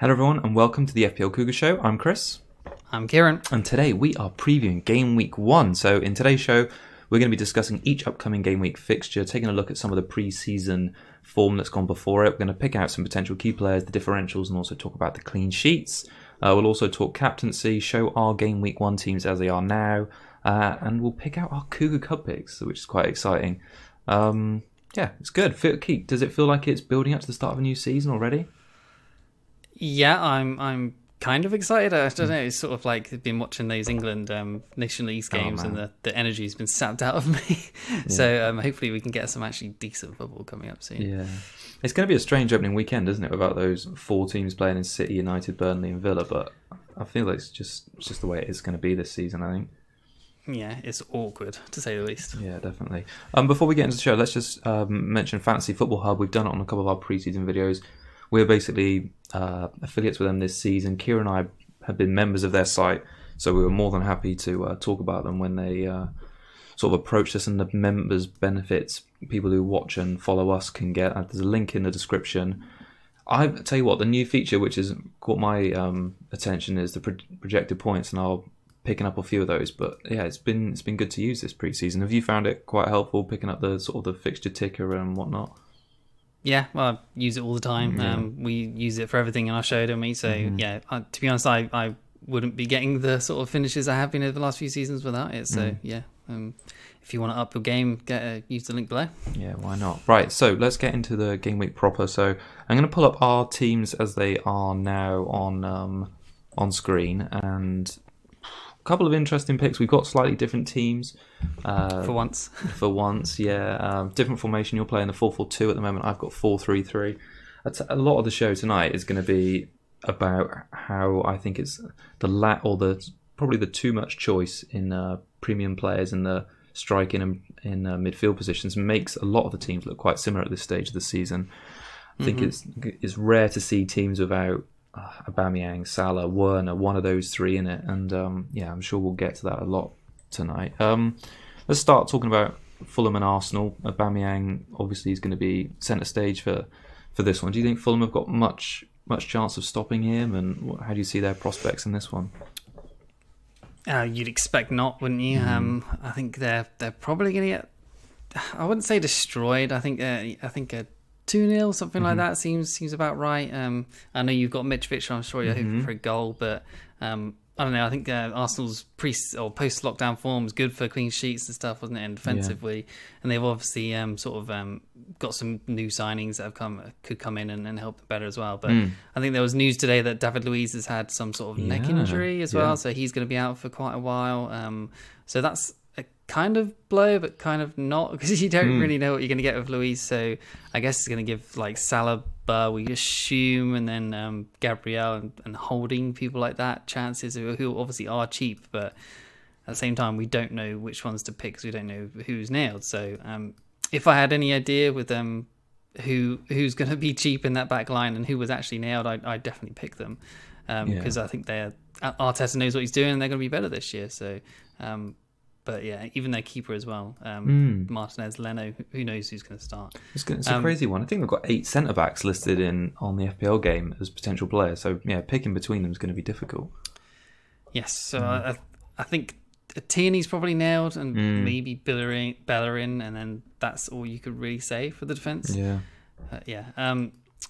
Hello everyone and welcome to the FPL Cougars show. I'm Chris. I'm Kieran. And today we are previewing Game Week 1. So in today's show, we're going to be discussing each upcoming Game Week fixture, taking a look at some of the pre-season form that's gone before it. We're going to pick out some potential key players, the differentials, and also talk about the clean sheets. We'll also talk captaincy, show our Game Week 1 teams as they are now, and we'll pick out our Cougar Cup picks, which is quite exciting. Yeah, it's good. Keith, does it feel like it's building up to the start of a new season already? Yeah, I'm kind of excited. I don't know. It's sort of like been watching those England Nation League games, and the energy's been sapped out of me. Yeah. So hopefully we can get some actually decent football coming up soon. Yeah, it's going to be a strange opening weekend, isn't it? Without those four teams playing in City, United, Burnley, and Villa. But I feel like it's just the way it is going to be this season, I think. Yeah, it's awkward to say the least. Yeah, definitely. Before we get into the show, let's just mention Fantasy Football Hub. We've done it on a couple of our pre-season videos. We're basically affiliates with them this season. Kieran and I have been members of their site, so we were more than happy to talk about them when they sort of approached us, and the members' benefits people who watch and follow us can get. There's a link in the description. I tell you what, the new feature which has caught my attention is the projected points, and I'll picking up a few of those. But yeah, it's been good to use this pre-season. Have you found it quite helpful picking up the sort of the fixture ticker and whatnot? Yeah, well, I use it all the time. Yeah. We use it for everything in our show, don't we? So yeah, to be honest, I wouldn't be getting the sort of finishes I have been over the last few seasons without it. So yeah, if you want to up your game, use the link below. Yeah, why not? Right, so let's get into the game week proper. So I'm going to pull up our teams as they are now on screen, and a couple of interesting picks. We've got slightly different teams. For once. For once, yeah. Different formation. You're playing the 4-4-2 at the moment. I've got 4-3-3. A lot of the show tonight is going to be about how I think it's probably the too much choice in premium players in the striking and in midfield positions makes a lot of the teams look quite similar at this stage of the season. I think it's rare to see teams without Aubameyang, Salah, Werner, one of those three in it, and yeah, I'm sure we'll get to that a lot tonight. Let's start talking about Fulham and Arsenal. Aubameyang obviously is going to be centre stage for this one. Do you think Fulham have got much chance of stopping him, and how do you see their prospects in this one? You'd expect not, wouldn't you? I think they're probably going to get, I wouldn't say destroyed. I think a 2-0, something like that seems about right. I know you've got Mitrovic, so I'm sure you're hoping for a goal, but I don't know. I think Arsenal's post lockdown form is good for clean sheets and stuff, wasn't it? And defensively, and they've obviously got some new signings that could come in and help them better as well. But I think there was news today that David Luiz has had some sort of neck injury as well, so he's going to be out for quite a while. So that's a kind of blow, but kind of not, because you don't really know what you're going to get with Luiz. So I guess it's going to give like Salah, we assume, and then Gabriel and Holding, people like that, chances who obviously are cheap, but at the same time we don't know which ones to pick because we don't know who's nailed. So if I had any idea with who's going to be cheap in that back line and who was actually nailed, I'd definitely pick them, because I think Arteta knows what he's doing and they're going to be better this year. So but yeah, even their keeper as well, Martinez, Leno, who knows who's going to start. It's a crazy one. I think we've got 8 centre-backs listed on the FPL game as potential players, so yeah, picking between them is going to be difficult. Yes, so I think Tierney's probably nailed, and maybe Bellerin, and then that's all you could really say for the defence. Yeah.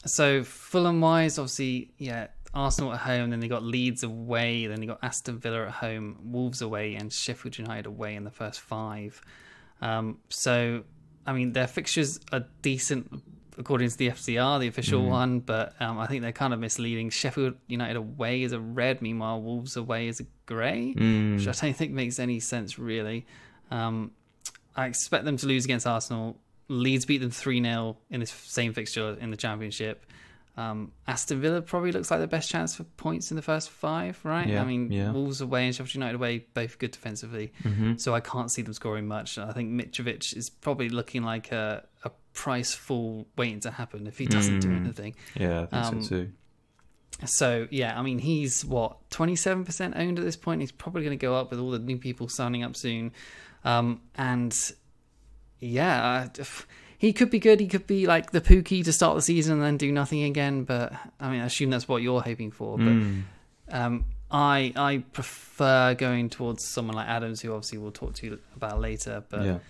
So Fulham-wise, obviously, yeah, Arsenal at home, then they got Leeds away, then they got Aston Villa at home, Wolves away, and Sheffield United away in the first 5. So, I mean, their fixtures are decent according to the FCR, the official one, but I think they're kind of misleading. Sheffield United away is a red, meanwhile Wolves away is a grey, which I don't think makes any sense really. I expect them to lose against Arsenal. Leeds beat them 3-0 in this same fixture in the Championship. Aston Villa probably looks like the best chance for points in the first 5, right? Yeah, I mean, Wolves away and Sheffield United away, both good defensively. So I can't see them scoring much. I think Mitrovic is probably looking like a price fall waiting to happen if he doesn't do anything. Yeah, I think so too. So, yeah, I mean, he's, 27% owned at this point? He's probably going to go up with all the new people signing up soon. And, yeah, he could be good. He could be like the Pookie to start the season and then do nothing again. But I mean, I assume that's what you're hoping for. But I prefer going towards someone like Adams, who obviously we'll talk to you about later. But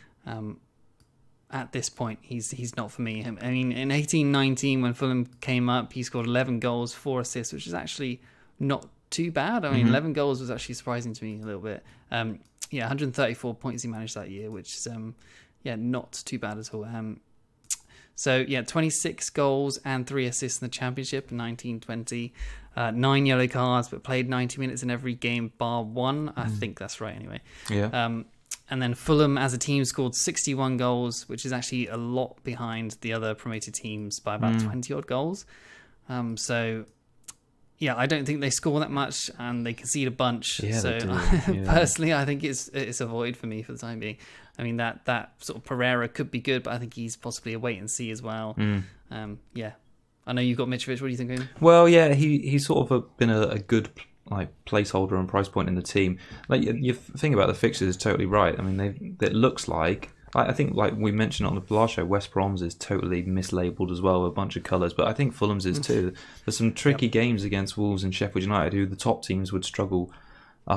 at this point, he's not for me. I mean, in 18-19, when Fulham came up, he scored 11 goals, 4 assists, which is actually not too bad. I mean, 11 goals was actually surprising to me a little bit. 134 points he managed that year, which is not too bad at all. 26 goals and 3 assists in the Championship in 1920. 9 yellow cards, but played 90 minutes in every game bar 1. I think that's right anyway. Yeah. And then Fulham as a team scored 61 goals, which is actually a lot behind the other promoted teams by about 20 odd goals. I don't think they score that much, and they concede a bunch. Yeah, so personally, I think it's a void for me for the time being. I mean, that sort of Pereira could be good, but I think he's possibly a wait and see as well. I know you've got Mitrovic. What do you think, Ian? Well, yeah, he's sort of been a good placeholder and price point in the team. Like, your thing about the fixtures is totally right. I mean, it looks like, I think, like we mentioned on the last show, West Brom's is totally mislabeled as well with a bunch of colours, but I think Fulham's is too. There's some tricky games against Wolves and Sheffield United, who the top teams would struggle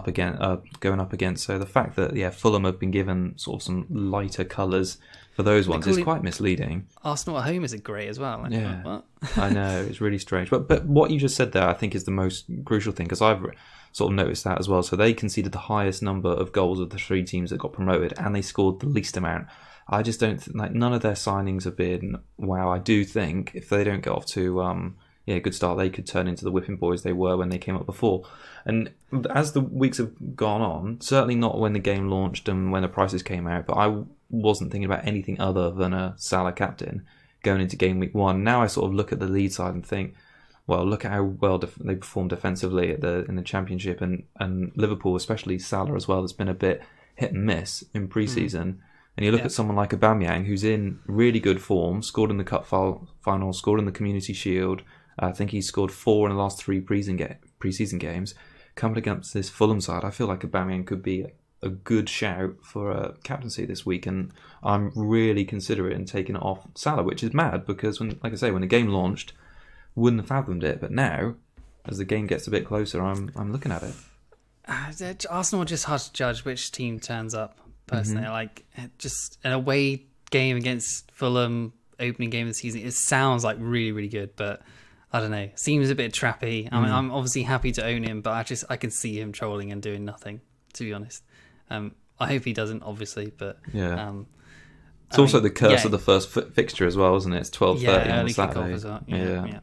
going up against. So the fact that Fulham have been given sort of some lighter colours for those ones is quite misleading. Arsenal at home is great as well. What? I know, it's really strange. But what you just said there, I think, is the most crucial thing, because I've sort of noticed that as well. So they conceded the highest number of goals of the 3 teams that got promoted, and they scored the least amount. I just don't none of their signings have been wow. I do think if they don't get off to a good start, they could turn into the whipping boys they were when they came up before. And as the weeks have gone on, certainly not when the game launched and when the prices came out, but I wasn't thinking about anything other than a Salah captain going into Gameweek 1. Now I sort of look at the lead side and think, well, look at how well they performed defensively in the Championship, and Liverpool, especially Salah as well, has been a bit hit and miss in pre-season. And you look at someone like Aubameyang, who's in really good form, scored in the Cup final, scored in the Community Shield. I think he's scored 4 in the last 3 pre-season games. Coming against this Fulham side, I feel like Aubameyang could be a good shout for a captaincy this week, and I'm really considering taking it off Salah, which is mad because, when the game launched, wouldn't have fathomed it. But now, as the game gets a bit closer, I'm looking at it. Arsenal are just hard to judge which team turns up. Personally, like, just an away game against Fulham, opening game of the season, it sounds like really, really good, but I don't know. Seems a bit trappy. I mean, I'm obviously happy to own him, but I can see him trolling and doing nothing, to be honest. I hope he doesn't, obviously, but it's also the curse of the first fixture as well, isn't it? It's 12:30 on Saturday. As well. Yeah.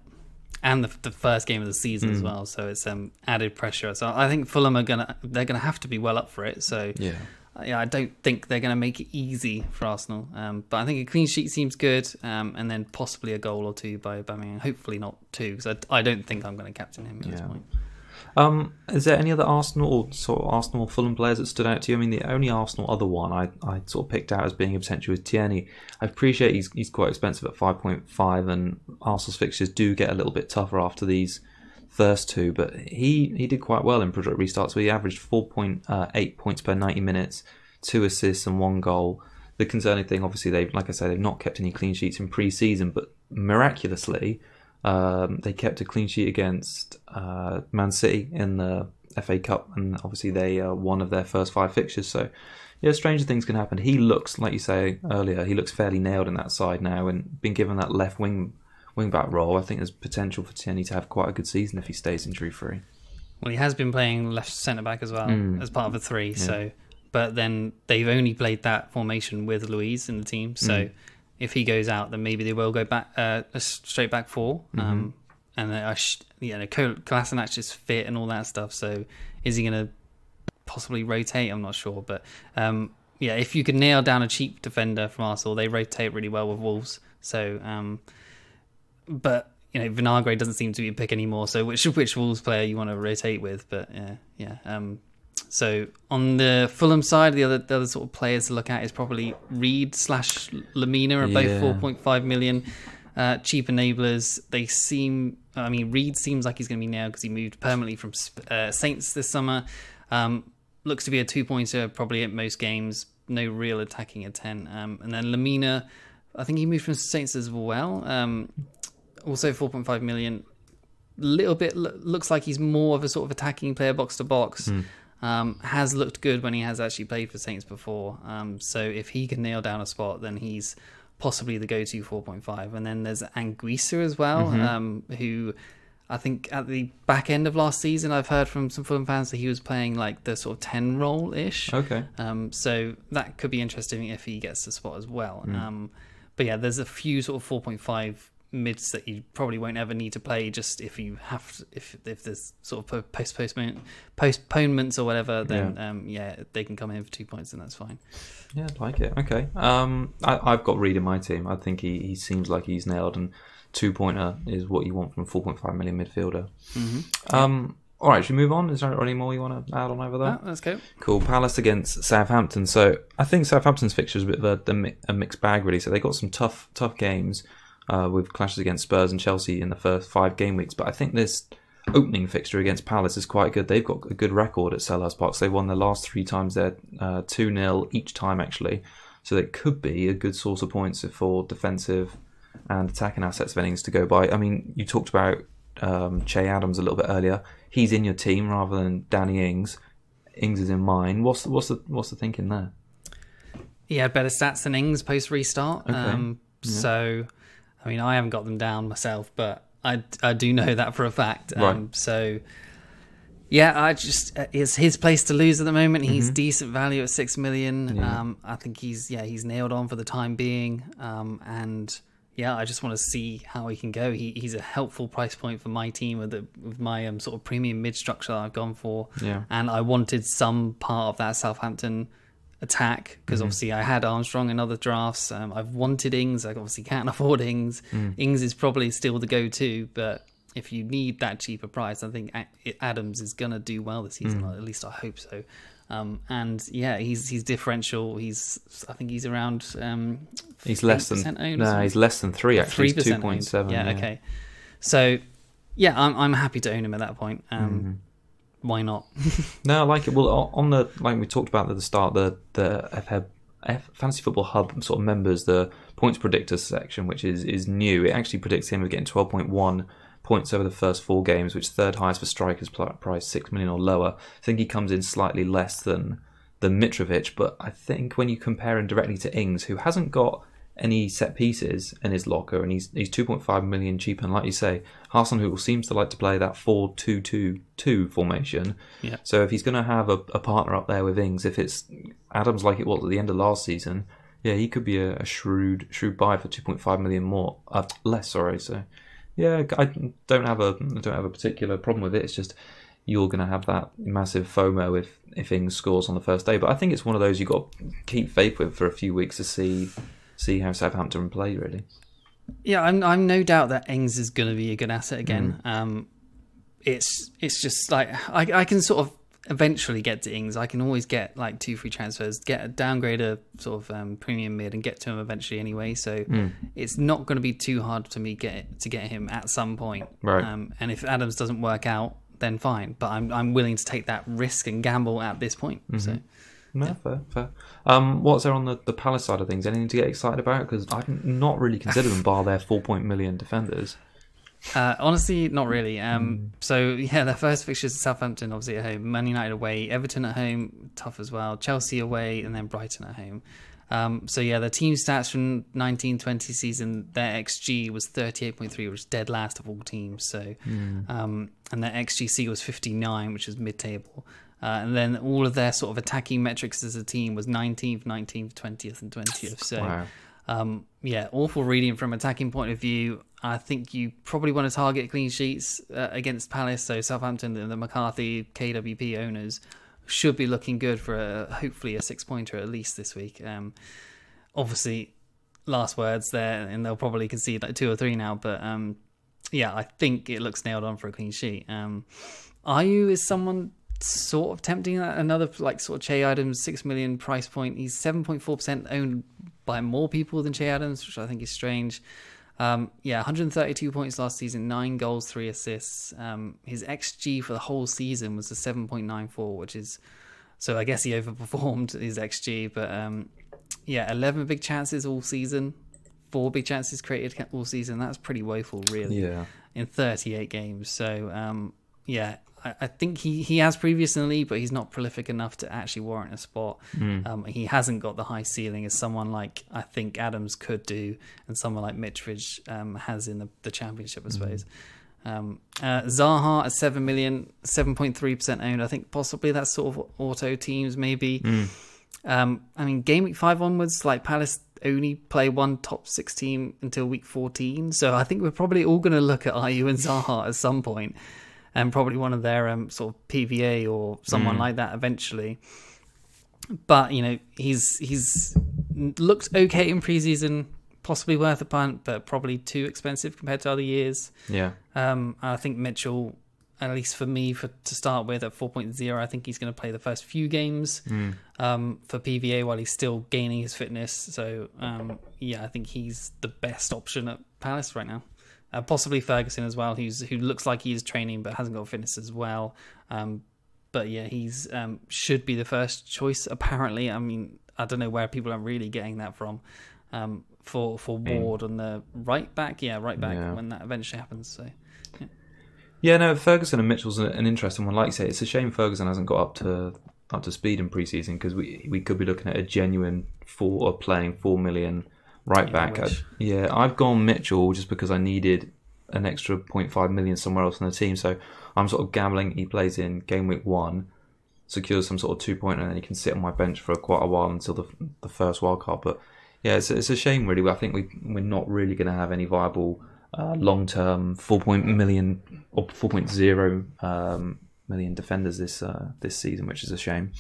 And the first game of the season as well, so it's added pressure. So I think Fulham they're gonna have to be well up for it. So I don't think they're going to make it easy for Arsenal. But I think a clean sheet seems good, and then possibly a goal or 2 by Aubameyang. Hopefully not 2, because I don't think I'm going to captain him at this point. Is there any other Arsenal or Fulham players that stood out to you? I mean, the only Arsenal other one I sort of picked out as being a potential was Tierney. I appreciate he's quite expensive at 5.5, and Arsenal's fixtures do get a little bit tougher after these first 2, but he did quite well in project restarts. So he averaged 4.8 points per 90 minutes, 2 assists and 1 goal. The concerning thing, obviously, they've not kept any clean sheets in pre-season, but miraculously, they kept a clean sheet against Man City in the FA Cup, and obviously they won of their first 5 fixtures. So, stranger things can happen. He looks, like you say earlier, he looks fairly nailed in that side now, and been given that left wing-back role. I think there's potential for Tierney to have quite a good season if he stays injury-free. Well, he has been playing left centre-back as well, as part of a 3. So, but then they've only played that formation with Luiz in the team. So if he goes out, then maybe they will go back straight back 4. And Kolasinac is fit and all that stuff. So is he going to possibly rotate? I'm not sure. But if you could nail down a cheap defender from Arsenal, they rotate really well with Wolves. So... but Vinagre doesn't seem to be a pick anymore. So which Wolves player you want to rotate with? But so on the Fulham side, the other sort of players to look at is probably Reed / Lamina, are both 4.5 million. Cheap enablers. They seem. I mean, Reed seems like he's going to be nailed because he moved permanently from Saints this summer. Looks to be a 2-pointer probably at most games. No real attacking at 10. And then Lamina, I think he moved from Saints as well. Also 4.5 million. Little bit looks like he's more of a sort of attacking player, box to box. Has looked good when he has actually played for Saints before. So if he can nail down a spot, then he's possibly the go-to 4.5. And then there's Enquiries as well, who I think at the back end of last season, I've heard from some Fulham fans that he was playing like the sort of 10 role-ish. Okay. So that could be interesting if he gets the spot as well. But yeah, there's a few sort of 4.5 mids that you probably won't ever need to play, just if you have to, if there's sort of postponements or whatever, then they can come in for 2 points and that's fine. Yeah, I like it. Okay. I've got Reed in my team. I think he seems like he's nailed, and 2-pointer is what you want from a 4.5 million midfielder. All right, should we move on? Is there any more you want to add on over there? Let's go. Cool. Palace against Southampton. So I think Southampton's fixture is a bit of a mixed bag, really. So they got some tough games with clashes against Spurs and Chelsea in the first 5 game weeks. But I think this opening fixture against Palace is quite good. They've got a good record at Selhurst Park. So they've won their last 3 times there, 2-0 each time, actually. So it could be a good source of points for defensive and attacking assets of innings to go by. I mean, you talked about Che Adams a little bit earlier. He's in your team rather than Danny Ings. Ings is in mine. What's the thinking there? He had better stats than Ings post restart. Okay. So, I mean, I haven't got them down myself, but I do know that for a fact. Right. So, yeah, it's his place to lose at the moment. He's decent value at 6 million. Yeah. I think he's nailed on for the time being. And yeah, I just want to see how he can go. He's a helpful price point for my team with my sort of premium mid structure that I've gone for. Yeah. And I wanted some part of that Southampton attack because obviously I had Armstrong in other drafts. I've wanted Ings. I obviously can't afford Ings. Ings is probably still the go-to, but if you need that cheaper price, I think Adams is going to do well this season. At least I hope so. And yeah, he's differential. I think he's around. He's less than owned, he's less than 3 actually. 3%. He's 2.7. Yeah, okay. So yeah, I'm happy to own him at that point. Why not? No, I like it. Well, on the like we talked about at the start, the Fantasy Football Hub sort of members the points predictor section, which is new. It actually predicts him getting 12.1 points over the first 4 games, which is third highest for strikers price 6 million or lower. I think he comes in slightly less than Mitrovic, but I think when you compare him directly to Ings, who hasn't got any set pieces in his locker, and he's 2.5 million cheaper, and like you say, Hasenhüttl seems to like to play that 4-2-2-2 formation. Yeah. So if he's going to have a partner up there with Ings, if it's Adams like it was at the end of last season, yeah, he could be a shrewd buy for 2.5 million more less. Sorry, so. Yeah, I don't have a particular problem with it. It's just you're going to have that massive FOMO if Ings scores on the first day. But I think it's one of those you've got to keep faith with for a few weeks to see how Southampton play, really. Yeah, I'm no doubt that Ings is going to be a good asset again. It's just like I can sort of eventually get to Ings. I can always get like 2 free transfers, downgrade a sort of premium mid and get to him eventually anyway. So it's not going to be too hard to me to get him at some point. Right. And if Adams doesn't work out, then fine. But I'm willing to take that risk and gamble at this point. So. No, fair. What's there on the Palace side of things? Anything to get excited about? Because I've not really considered them bar their 4 million defenders. Honestly, not really. So yeah, their first fixtures: Southampton, obviously at home, Man United away, Everton at home, tough as well, Chelsea away, and then Brighton at home. So yeah, the team stats from 19-20 season, their XG was 38.3, which was dead last of all teams. So, and their XGC was 59, which was mid-table. And then all of their sort of attacking metrics as a team was 19th, 20th, and 20th. So. Wow. Yeah, awful reading from attacking point of view. I think you probably want to target clean sheets against Palace. So Southampton, the McCarthy, KWP owners should be looking good for hopefully a 6-pointer at least this week. Obviously, last words there, and they'll probably concede like 2 or 3 now. But yeah, I think it looks nailed on for a clean sheet. Ayew is someone sort of tempting, another like sort of Che Adams 6 million price point. He's 7.4% owned by more people than Che Adams, which I think is strange. 132 points last season, 9 goals, 3 assists. His XG for the whole season was a 7.94, which is, so I guess he overperformed his XG, but 11 big chances all season, 4 big chances created all season. That's pretty woeful, really. Yeah. In 38 games. So, yeah, I think he has previous in the league, but he's not prolific enough to actually warrant a spot. He hasn't got the high ceiling as someone like I think Adams could do, and someone like Mitrovic has in the Championship, I suppose. Zaha at 7 million, 7.3% owned. I think possibly that's sort of auto teams, maybe. I mean, game week 5 onwards, like Palace only play one top 6 team until week 14. So I think we're probably all going to look at Ayew and Zaha at some point, and probably one of their sort of PVA or someone like that eventually. But, you know, he's looked okay in preseason, possibly worth a punt, but probably too expensive compared to other years. Yeah. I think Mitchell, at least for me, to start with at 4.0, I think he's going to play the first few games for PVA while he's still gaining his fitness. So, yeah, I think he's the best option at Palace right now. Possibly Ferguson as well, who looks like he is training but hasn't got fitness as well. But yeah, he's should be the first choice apparently. I mean, I don't know where people are really getting that from. For Ward on the right back when that eventually happens. So yeah, no, Ferguson and Mitchell's an interesting one. Like you say, it's a shame Ferguson hasn't got up to speed in pre-season, because we could be looking at a genuine playing 4 million right back. I've gone Mitchell just because I needed an extra 0.5 million somewhere else in the team. So I'm sort of gambling he plays in game week 1, secures some sort of 2-pointer, and then he can sit on my bench for quite a while until the first wild card. But yeah, it's a shame really. I think we're not really going to have any viable long-term 4.0 million defenders this season, which is a shame.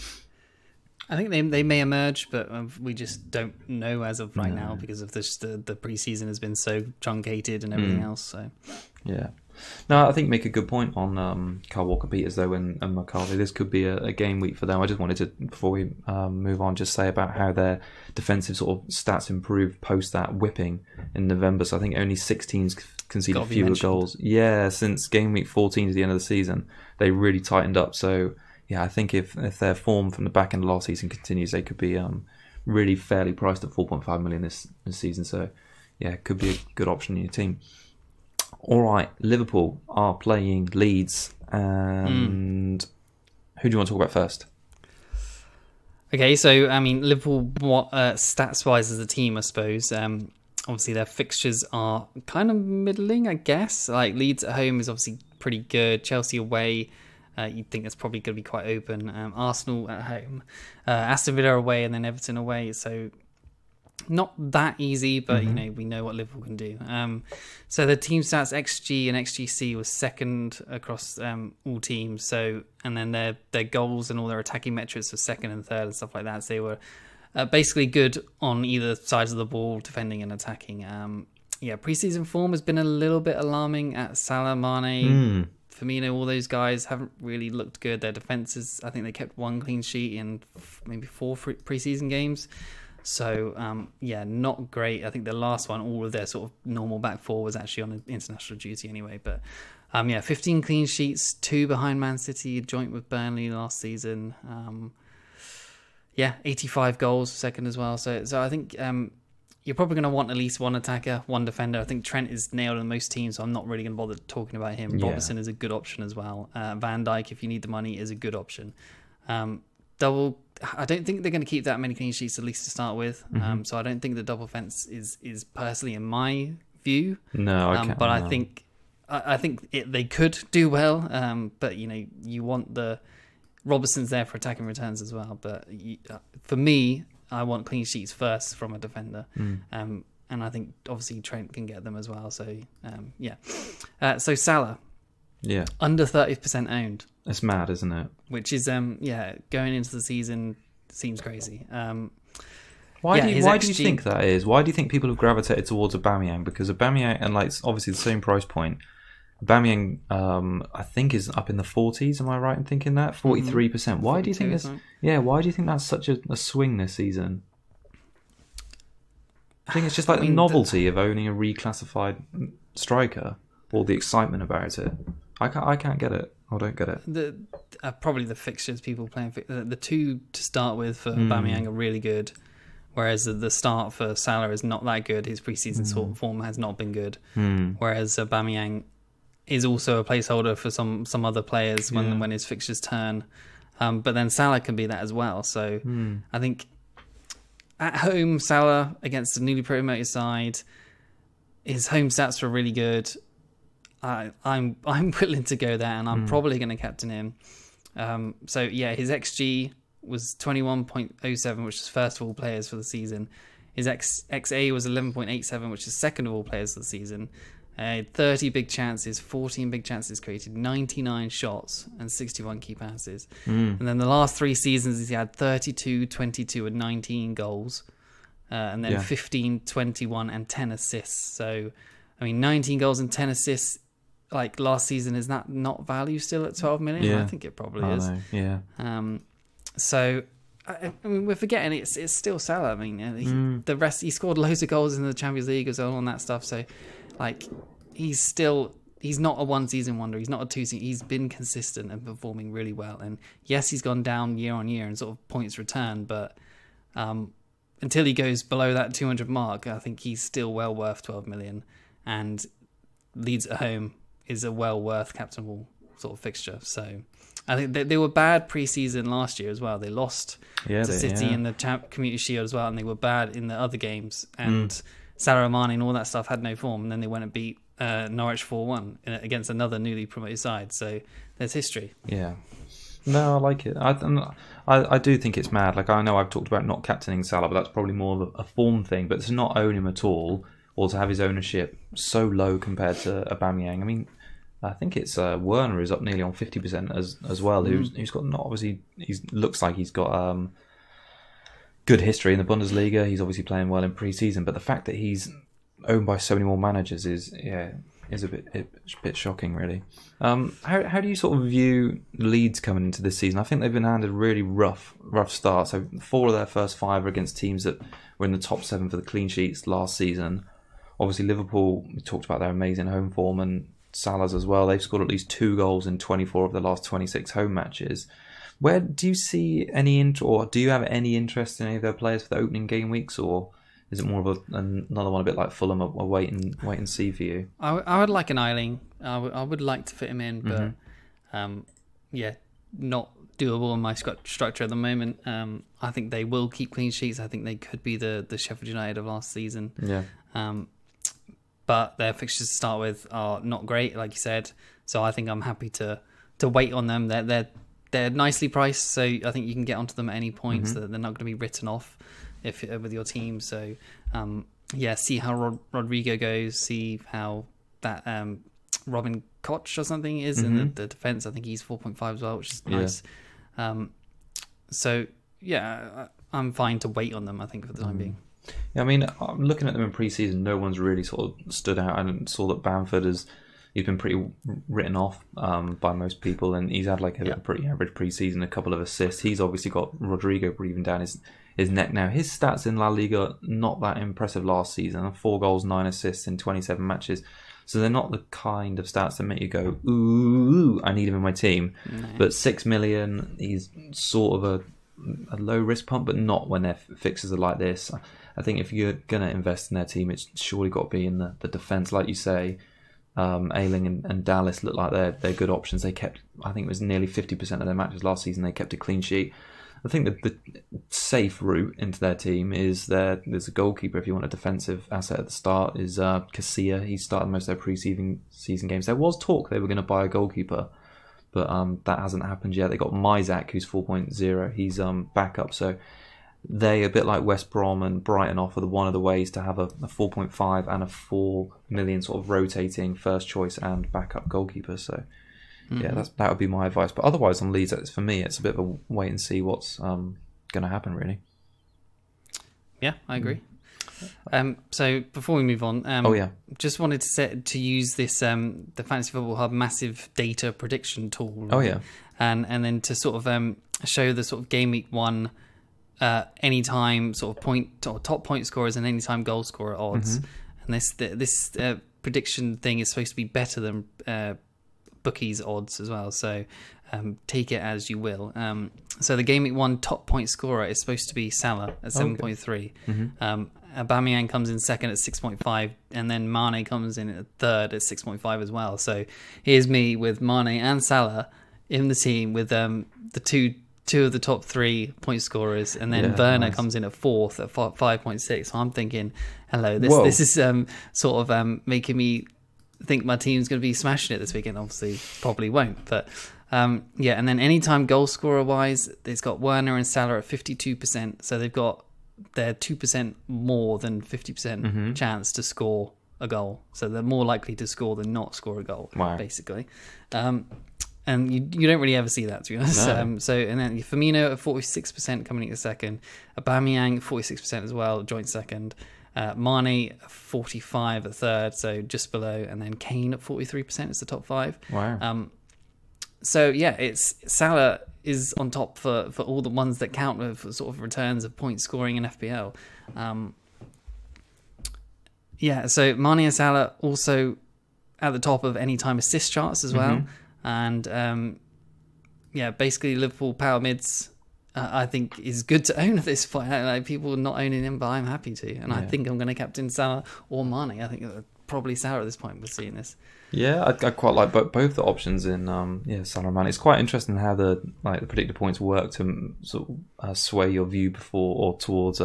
I think they may emerge, but we just don't know as of right now because of the pre-season has been so truncated and everything else. So yeah. No, I think make a good point on Kyle Walker-Peters though and McCarthy. This could be a game week for them. I just wanted to, before we move on, just say about how their defensive sort of stats improved post that whipping in November. So I think only 6 teams conceded fewer goals. Yeah, since game week 14 to the end of the season, they really tightened up. So yeah, I think if their form from the back end of last season continues, they could be really fairly priced at 4.5 million this season. So yeah, it could be a good option in your team. All right, Liverpool are playing Leeds, and who do you want to talk about first? Okay, so I mean, Liverpool, stats-wise as a team, I suppose. Obviously, their fixtures are kind of middling, I guess. Like Leeds at home is obviously pretty good. Chelsea away, you'd think that's probably going to be quite open. Arsenal at home, Aston Villa away, and then Everton away. So not that easy, but you know, we know what Liverpool can do. So the team stats XG and XGC was second across all teams. So, and then their goals and all their attacking metrics were second and third and stuff like that. So they were basically good on either sides of the ball, defending and attacking. Preseason form has been a little bit alarming at Salah, Mane, Firmino. All those guys haven't really looked good. Their defenses, I think they kept 1 clean sheet in maybe 4 preseason games. So, not great. I think the last one, all of their sort of normal back 4 was actually on international duty anyway. But, 15 clean sheets, 2 behind Man City, joint with Burnley last season. 85 goals second as well. So I think you're probably going to want at least 1 attacker, 1 defender. I think Trent is nailed in most teams, so I'm not really going to bother talking about him. Yeah. Robertson is a good option as well. Van Dijk, if you need the money, is a good option. I don't think they're going to keep that many clean sheets, at least to start with. So I don't think the double fence is personally in my view. No, I can't. But I think they could do well. But you know, you want the Robertson's there for attacking returns as well. But for me, I want clean sheets first from a defender. And I think obviously Trent can get them as well. So so Salah. Yeah. Under 30% owned. That's mad, isn't it? Which is, going into the season seems crazy. Why do you think that is? Why do you think people have gravitated towards Aubameyang? Because Aubameyang, and like obviously the same price point, Aubameyang, I think is up in the 40s. Am I right in thinking that? 43%. Why do you think this? Yeah, why do you think that's such a swing this season? I think it's just like the novelty of owning a reclassified striker, or the excitement about it. I can't get it. I don't get it. Probably the fixtures, people playing the 2 to start with for Aubameyang are really good. Whereas the start for Salah is not that good. His preseason sort of form has not been good. Whereas Aubameyang is also a placeholder for some other players when his fixtures turn. But then Salah can be that as well. So I think at home, Salah against the newly promoted side, his home stats were really good. I'm willing to go there, and I'm probably going to captain him. So yeah, his XG was 21.07, which is first of all players for the season. His XA was 11.87, which is second of all players for the season. 30 big chances, 14 big chances created, 99 shots, and 61 key passes. And then the last 3 seasons, he had 32, 22, and 19 goals. And then 15, 21, and 10 assists. So, I mean, 19 goals and 10 assists, like last season, is that not value still at 12 million? Yeah. I think it probably is. Yeah. So, I mean, we're forgetting it's still Salah. I mean, the rest, he scored loads of goals in the Champions League as well and that stuff. So, like, he's not a one-season wonder. He's not a two-season. He's been consistent and performing really well. And yes, he's gone down year on year in sort of points return, but until he goes below that 200 mark, I think he's still well worth 12 million. And Leeds at home is a well worth captainable sort of fixture. So I think they were bad pre-season last year as well. They lost to City in the Community Shield as well, and they were bad in the other games. And Salah Mane and all that stuff had no form, and then they went and beat Norwich 4-1 against another newly promoted side. So there's history. Yeah. No, I like it. I do think it's mad. Like, I know I've talked about not captaining Salah, but that's probably more of a form thing. But to not own him at all, or to have his ownership so low compared to Aubameyang. I mean, I think it's Werner is up nearly on 50% as well. Who's got not obviously looks like he's got good history in the Bundesliga. He's obviously playing well in pre-season, but the fact that he's owned by so many more managers is a bit shocking, really. How do you sort of view Leeds coming into this season? I think they've been handed a really rough start. So 4 of their first 5 are against teams that were in the top 7 for the clean sheets last season. Obviously, Liverpool, we talked about their amazing home form, and Salah's as well. They've scored at least 2 goals in 24 of the last 26 home matches. Where do you see or do you have any interest in any of their players for the opening game weeks, or is it more of another one a bit like Fulham, a wait and see for you? I would like an Eiling. I would like to fit him in, but not doable in my structure at the moment. I think they will keep clean sheets. I think they could be the Sheffield United of last season. Yeah. But their fixtures to start with are not great, like you said. So I think I'm happy to wait on them. They're nicely priced, so I think you can get onto them at any point. So they're not going to be written off with your team. So see how Rodrigo goes. See how that Robin Koch or something is in the defence. I think he's 4.5 as well, which is nice. I'm fine to wait on them, I think, for the time being. Yeah, I mean, I'm looking at them in pre-season. No one's really sort of stood out. I saw that Bamford he's been pretty written off by most people, and he's had like a pretty average pre-season, a couple of assists. He's obviously got Rodrigo breathing down his neck now. His stats in La Liga, not that impressive last season. 4 goals, 9 assists in 27 matches. So they're not the kind of stats that make you go, ooh, I need him in my team. No. But 6 million, he's sort of a low risk pump, but not when their fixes are like this. I think if you're going to invest in their team, it's surely got to be in the defence. Like you say, Ayling and Dallas look like they're good options. They kept, I think it was nearly 50% of their matches last season, they kept a clean sheet. I think that the safe route into their team is there's a goalkeeper. If you want a defensive asset at the start, is Casilla. He started most of their pre-season games. There was talk they were going to buy a goalkeeper, but that hasn't happened yet. They got Mysak, who's 4.0. He's backup. So they, a bit like West Brom and Brighton, offer one of the ways to have a 4.5 and a 4 million sort of rotating first choice and backup goalkeeper. So that would be my advice. But otherwise on Leeds, for me, it's a bit of a wait and see what's going to happen, really. Yeah, I agree. So before we move on, just wanted to use this the Fantasy Football Hub massive data prediction tool. And then to sort of show the sort of Gameweek 1 anytime sort of point or top point scorers and anytime goal scorer odds. And this prediction thing is supposed to be better than bookies odds as well. So take it as you will. So the Gameweek 1 top point scorer is supposed to be Salah at 7.3. Aubameyang comes in second at 6.5, and then Mane comes in at third at 6.5 as well. So here's me with Mane and Salah in the team with the two of the top 3 point scorers, and then Werner comes in at fourth at 5.6. So I'm thinking, hello, this is sort of making me think my team's going to be smashing it this weekend. Obviously, probably won't, but and then anytime goal scorer wise, it's got Werner and Salah at 52%. So they've got their 2% more than 50% chance to score a goal. So they're more likely to score than not score a goal, basically. And you don't really ever see that, to be honest. No. And then Firmino at 46% coming in second. Aubameyang 46% as well, joint second. Mane 45 at third, so just below. And then Kane at 43% is the top 5. Wow. It's Salah is on top for all the ones that count with sort of returns of point scoring in FPL. So Mane and Salah also at the top of anytime assist charts as well. And basically Liverpool power mids I think is good to own at this point. Like, people not owning him, but I'm happy to. And I think I'm going to captain Salah or Mane. I think probably Salah at this point with seeing this. Yeah, I quite like both the options in Salah and Mane. It's quite interesting how the predicted points work to sort of sway your view before or towards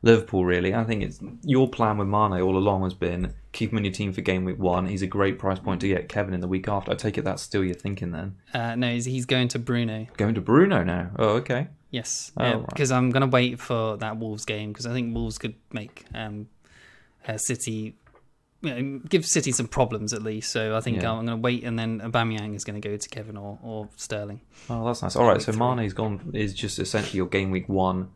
Liverpool. Really, I think it's your plan with Mane all along has been keep him in your team for game week 1. He's a great price point to get Kevin in the week after. I take it that's still your thinking then. No, he's going to Bruno. Going to Bruno now. Oh, okay. Yes, because I'm going to wait for that Wolves game because I think Wolves could make City. Give City some problems at least. So I think I'm going to wait, and then Aubameyang is going to go to Kevin or Sterling. Oh, that's nice. All right, so Mane's is just essentially your game week 1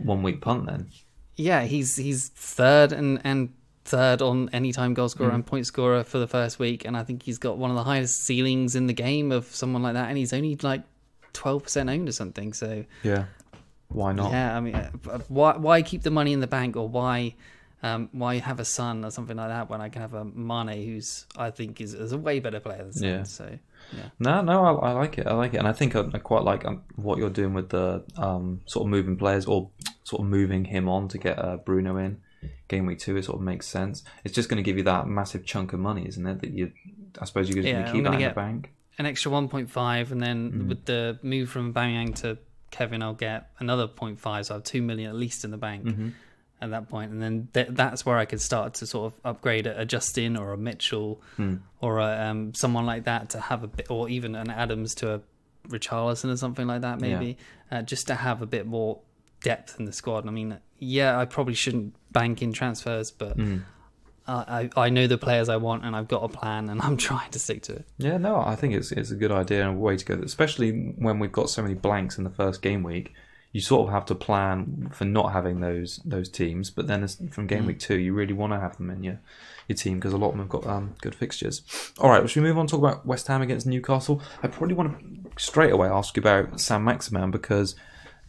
week punt then. Yeah, he's third and third on anytime goal scorer and point scorer for the first week, and I think he's got one of the highest ceilings in the game of someone like that, and he's only like 12% owned or something. So why not? Yeah, I mean, why keep the money in the bank, or why have a son or something like that when I can have a Mane who's I think is a way better player than Son. So no, I like it, and I think I quite like what you're doing with the sort of moving players or sort of moving him on to get Bruno in game week 2. It sort of makes sense. It's just going to give you that massive chunk of money, isn't it? That I suppose you're going to keep that in the bank. An extra 1.5, and then with the move from Aubameyang to Kevin, I'll get another 0.5, so I have 2 million at least in the bank at that point. And then that's where I could start to sort of upgrade a Justin or a Mitchell or someone like that to have a bit, or even an Adams to a Richarlison or something like that, maybe, just to have a bit more depth in the squad. I mean, I probably shouldn't bank in transfers, but I know the players I want, and I've got a plan, and I'm trying to stick to it. Yeah, no, I think it's a good idea and a way to go, especially when we've got so many blanks in the first game week. You sort of have to plan for not having those teams, but then from game week 2, you really want to have them in your team because a lot of them have got good fixtures. All right, should we move on and talk about West Ham against Newcastle? I probably want to straight away ask you about Sam Maximin, because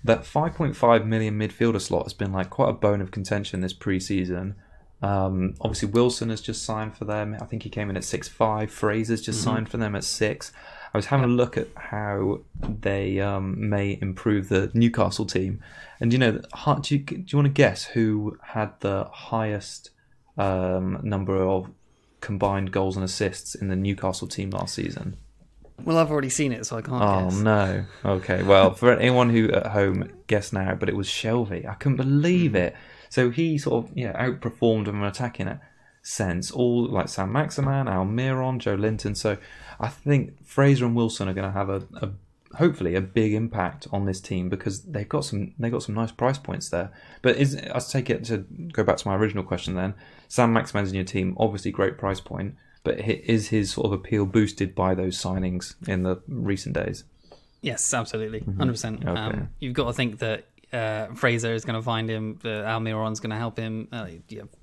that 5.5 million midfielder slot has been like quite a bone of contention this pre-season. Obviously Wilson has just signed for them. I think he came in at 6.5. Fraser's just signed for them at 6. I was having a look at how they may improve the Newcastle team, and do you want to guess who had the highest number of combined goals and assists in the Newcastle team last season? Well, I've already seen it, so I can't guess. Oh, no. Okay, well, for anyone who at home, guess now, but it was Shelvey. I couldn't believe it. So he sort of outperformed from an attacking sense. All like Sam Maximin, Almiron, Joe Linton. So I think Fraser and Wilson are going to have hopefully a big impact on this team because they've got some nice price points there. But I take it to go back to my original question then. Sam Maximin's in your team, obviously great price point. But is his sort of appeal boosted by those signings in the recent days? Yes, absolutely. 100%. Okay. You've got to think that Fraser is going to find him, Almiron's going to help him.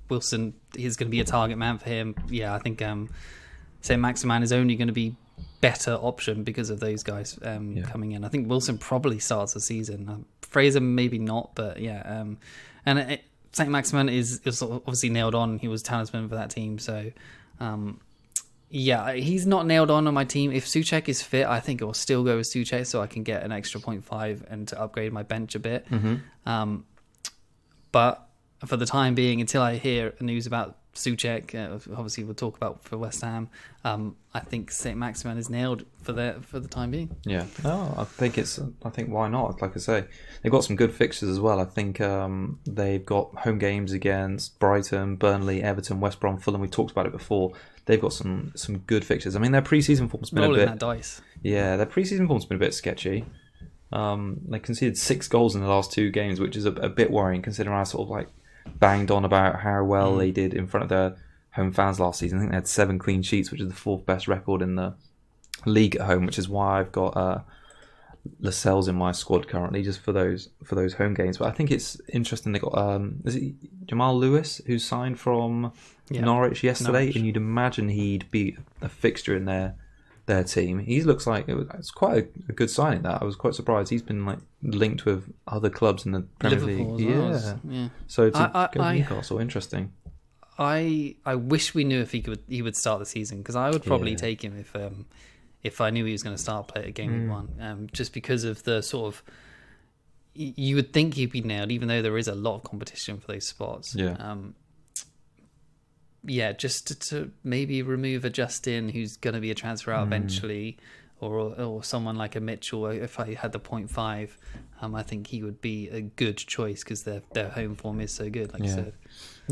Wilson is going to be a target man for him. Yeah, I think St. Maximin is only going to be better option because of those guys coming in. I think Wilson probably starts the season. Fraser maybe not, but St. Maximin is obviously nailed on. He was talisman for that team, so Yeah, he's not nailed on my team. If Souček is fit, I think I'll still go with Souček so I can get an extra 0.5 and to upgrade my bench a bit. But for the time being, until I hear news about Souček, obviously we'll talk about for West Ham, I think St. Maximin is nailed for the time being. Yeah, no, I think why not? Like I say, they've got some good fixtures as well. I think they've got home games against Brighton, Burnley, Everton, West Brom, Fulham. We've talked about it before. They've got some good fixtures. I mean, their pre-season form's been Rolling a bit... that dice. Yeah, their pre-season form's been a bit sketchy. They conceded 6 goals in the last 2 games, which is a bit worrying considering I sort of like banged on about how well they did in front of their home fans last season. I think they had 7 clean sheets, which is the 4th best record in the league at home, which is why I've got Lascelles in my squad currently, just for those home games. But I think it's interesting they got is it Jamal Lewis who signed from Norwich yesterday, Norwich. And you'd imagine he'd be a fixture in their team. He looks like it's quite a good signing. That I was quite surprised. He's been like linked with other clubs in the Premier Liverpool League. Yeah. So to go to Newcastle, interesting. I wish we knew if he would start the season, because I would probably take him if I knew he was going to start play at Gameweek 1, just because of the sort of, you would think he'd be nailed, even though there is a lot of competition for those spots. Just to maybe remove a Justin who's going to be a transfer out eventually, or someone like a Mitchell. If I had the 0.5, I think he would be a good choice because their home form is so good, like you said.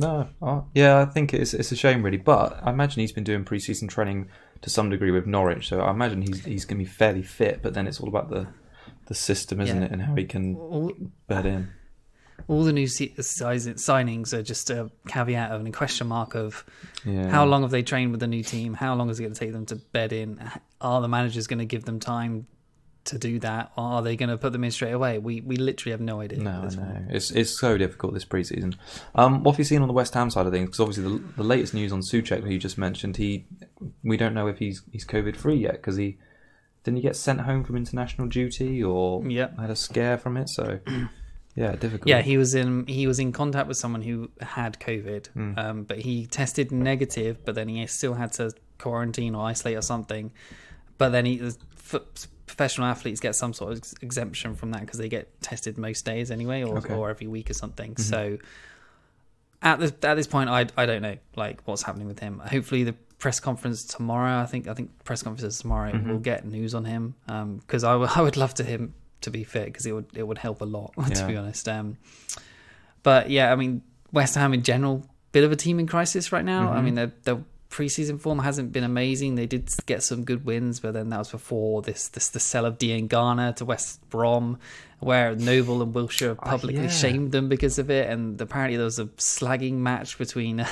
I think it's a shame really, but I imagine he's been doing pre-season training to some degree with Norwich, so I imagine he's going to be fairly fit. But then it's all about the system, isn't it, and how he can bed in. All the new signings are just a caveat of a question mark of how long have they trained with the new team? How long is it going to take them to bed in? Are the managers going to give them time to do that, or are they going to put them in straight away? We literally have no idea. No. It's so difficult this pre-season. What have you seen on the West Ham side of things? Because obviously the latest news on Souček, who you just mentioned, we don't know if he's COVID free yet, because didn't he get sent home from international duty or had a scare from it? So. Yeah, difficult. Yeah, he was in contact with someone who had COVID, but he tested negative. But then he still had to quarantine or isolate or something. But then professional athletes get some sort of exemption from that because they get tested most days anyway, or every week or something. So at this point, I don't know like what's happening with him. Hopefully the press conference tomorrow. I think press conference tomorrow. We'll get news on him because I would love him to be fit, because it would help a lot, to be honest. But yeah, I mean, West Ham in general, bit of a team in crisis right now. I mean, their pre-season form hasn't been amazing. They did get some good wins, but then that was before the sell of Garner to West Brom, where Noble and Wilshere publicly shamed them because of it. And apparently there was a slagging match between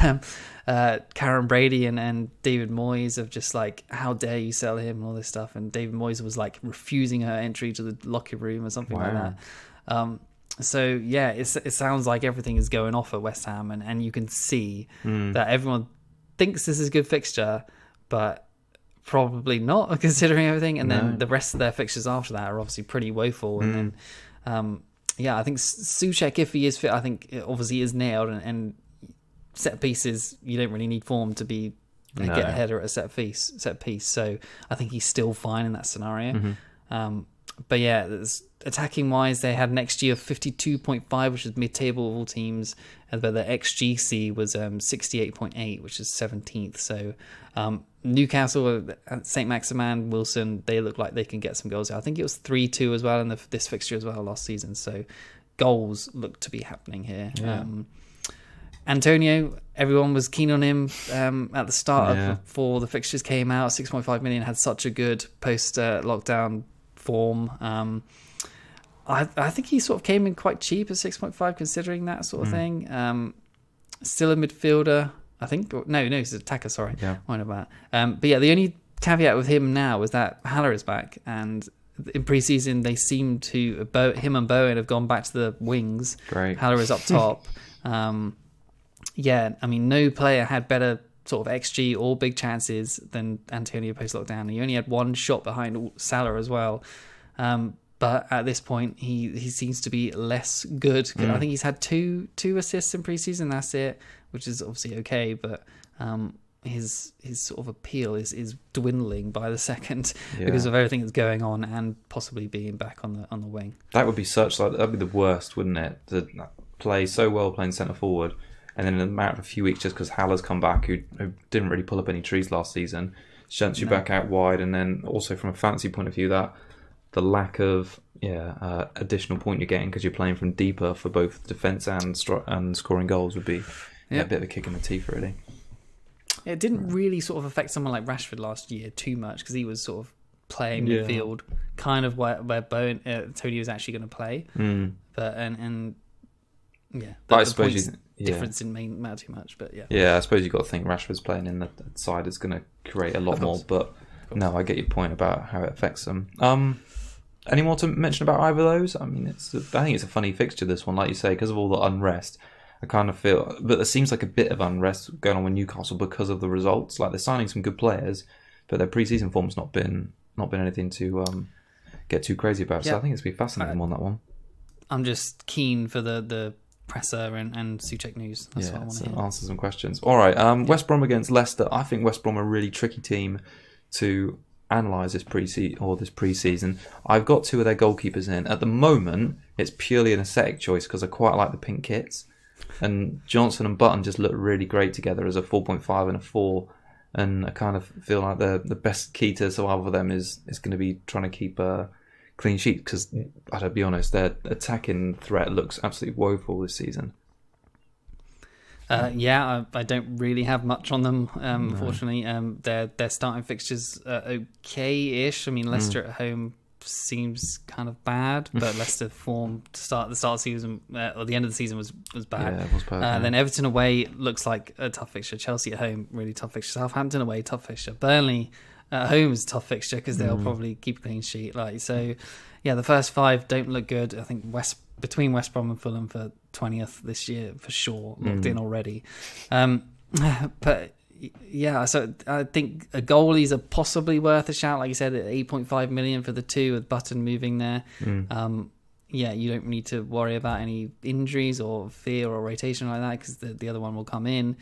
Karen Brady and David Moyes of just like, how dare you sell him and all this stuff. And David Moyes was like refusing her entry to the locker room or something like that. So yeah, it sounds like everything is going off at West Ham, and you can see that everyone thinks this is a good fixture, but probably not considering everything. And then the rest of their fixtures after that are obviously pretty woeful. And then I think Souček, if he is fit, I think it obviously is nailed, and set pieces, you don't really need form to be get a header at a set piece. So I think he's still fine in that scenario. But yeah, attacking wise, they had an XG of 52.5, which is mid-table of all teams, but the XGC was 68.8, which is 17th. So Newcastle, St. Maximin, Wilson, they look like they can get some goals. I think it was 3-2 as well in this fixture as well last season. So goals look to be happening here. Antonio, everyone was keen on him at the start before the fixtures came out. 6.5 million, had such a good post-lockdown form. I think he sort of came in quite cheap at 6.5 considering that sort of thing. Still a midfielder, I think. No, he's an attacker, sorry. Mind about that. But yeah, the only caveat with him now is that Haller is back, and in pre-season they seem to, him and Bowen have gone back to the wings. Great. Haller is up top. I mean, no player had better sort of XG or big chances than Antonio post-lockdown. He only had one shot behind Salah as well. But at this point, he seems to be less good. I think he's had two assists in pre-season. That's it, which is obviously okay. But his sort of appeal is dwindling by the second because of everything that's going on and possibly being back on the wing. That would be that'd be the worst, wouldn't it? To play so well playing centre forward, and then in a matter of a few weeks, just because Haller's come back, who didn't really pull up any trees last season, shunts you back out wide, and then also from a fantasy point of view, that the lack of additional point you're getting because you're playing from deeper for both defence and scoring goals would be a bit of a kick in the teeth, really. It didn't really sort of affect someone like Rashford last year too much because he was sort of playing midfield, kind of where Tony was actually going to play. But I suppose difference didn't matter too much. But I suppose you've got to think Rashford's playing in the side that's going to create a lot more. But no, I get your point about how it affects them. Any more to mention about either of those? I mean, I think it's a funny fixture, this one, like you say, because of all the unrest. I kind of feel, but there seems like a bit of unrest going on with Newcastle because of the results. Like they're signing some good players, but their pre-season form's not been anything to get too crazy about. So I think it's been fascinating on that one. I'm just keen for the presser and Souček news. That's what I want to hear. Answer some questions. All right, West Brom against Leicester. I think West Brom are a really tricky team to analyse this pre-season. I've got two of their goalkeepers in. At the moment, it's purely an aesthetic choice because I quite like the pink kits. And Johnson and Button just look really great together as a 4.5 and a 4. And I kind of feel like the best key to survival for them is going to be trying to keep a clean sheet because, I gotta be honest, their attacking threat looks absolutely woeful this season. I don't really have much on them, unfortunately. Their starting fixtures are okay-ish. I mean, Leicester at home seems kind of bad, but Leicester form to start the of season or the end of the season was bad. Yeah, it was bad. Then Everton away looks like a tough fixture. Chelsea at home, really tough fixture. Southampton away, tough fixture. Burnley at home is a tough fixture because they'll probably keep a clean sheet. The first 5 don't look good. I think between West Brom and Fulham for 20th this year for sure, locked in already. But yeah, so I think goalies are possibly worth a shout. Like you said, at 8.5 million for the two with Button moving there. You don't need to worry about any injuries or fear or rotation like that because the other one will come in.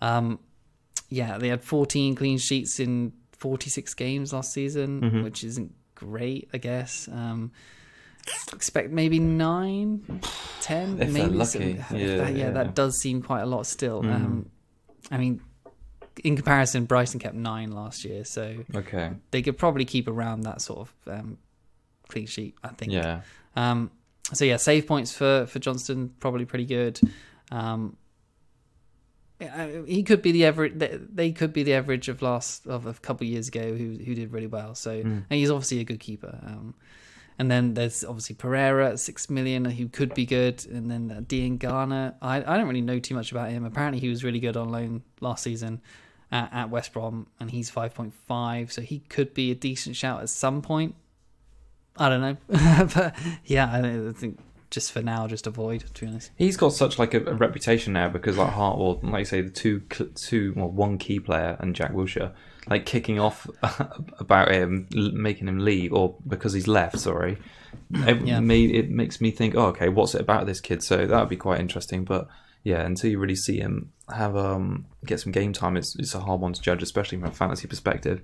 They had 14 clean sheets in 46 games last season, which isn't great, I guess. Expect maybe 9, 10, if maybe. They're lucky. That does seem quite a lot still. I mean, in comparison, Brighton kept 9 last year, so they could probably keep around that sort of clean sheet, I think. Save points for Johnston probably pretty good. He could be the average. They could be the average of a couple of years ago who did really well. So and he's obviously a good keeper. And then there's obviously Pereira at 6 million who could be good. And then Dean Garner. I don't really know too much about him. Apparently he was really good on loan last season at West Brom, and he's 5.5. So he could be a decent shout at some point. I don't know, but I think. Just for now, just avoid, to be honest. He's got such like a reputation now because like Hartwell, like you say, the one key player and Jack Wilshere, like kicking off about him, making him leave, or because he's left. Sorry, it makes me think, okay, what's it about this kid? So that would be quite interesting. But yeah, until you really see him have get some game time, it's a hard one to judge, especially from a fantasy perspective.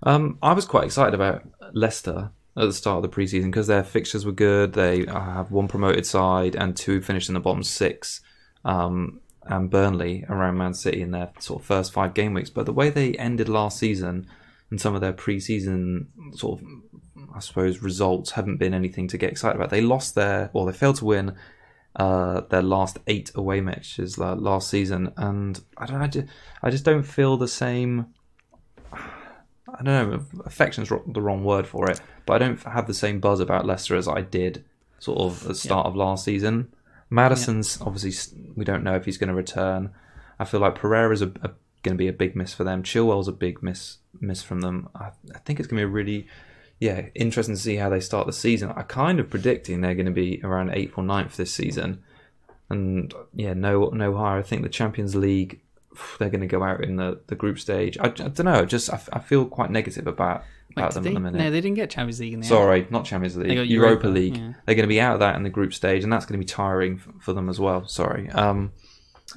I was quite excited about Leicester at the start of the preseason because their fixtures were good. They have 1 promoted side and 2 finished in the bottom 6, and Burnley around Man City in their sort of first 5 game weeks. But the way they ended last season and some of their preseason sort of, I suppose, results haven't been anything to get excited about. They failed to win their last 8 away matches last season, and I just don't feel the same. I don't know, affection's the wrong word for it, but I don't have the same buzz about Leicester as I did sort of at the start of last season. Madison's obviously, we don't know if he's going to return. I feel like Pereira's going to be a big miss for them. Chilwell's a big miss from them. I think it's going to be really interesting to see how they start the season. I'm kind of predicting they're going to be around 8th or 9th this season. And no higher. I think the Champions League, they're going to go out in the group stage. I don't know. I feel quite negative about them at the minute. No, they didn't get Champions League in the Sorry, not Champions League. They got Europa League. Yeah. They're going to be out of that in the group stage, and that's going to be tiring for them as well. Sorry.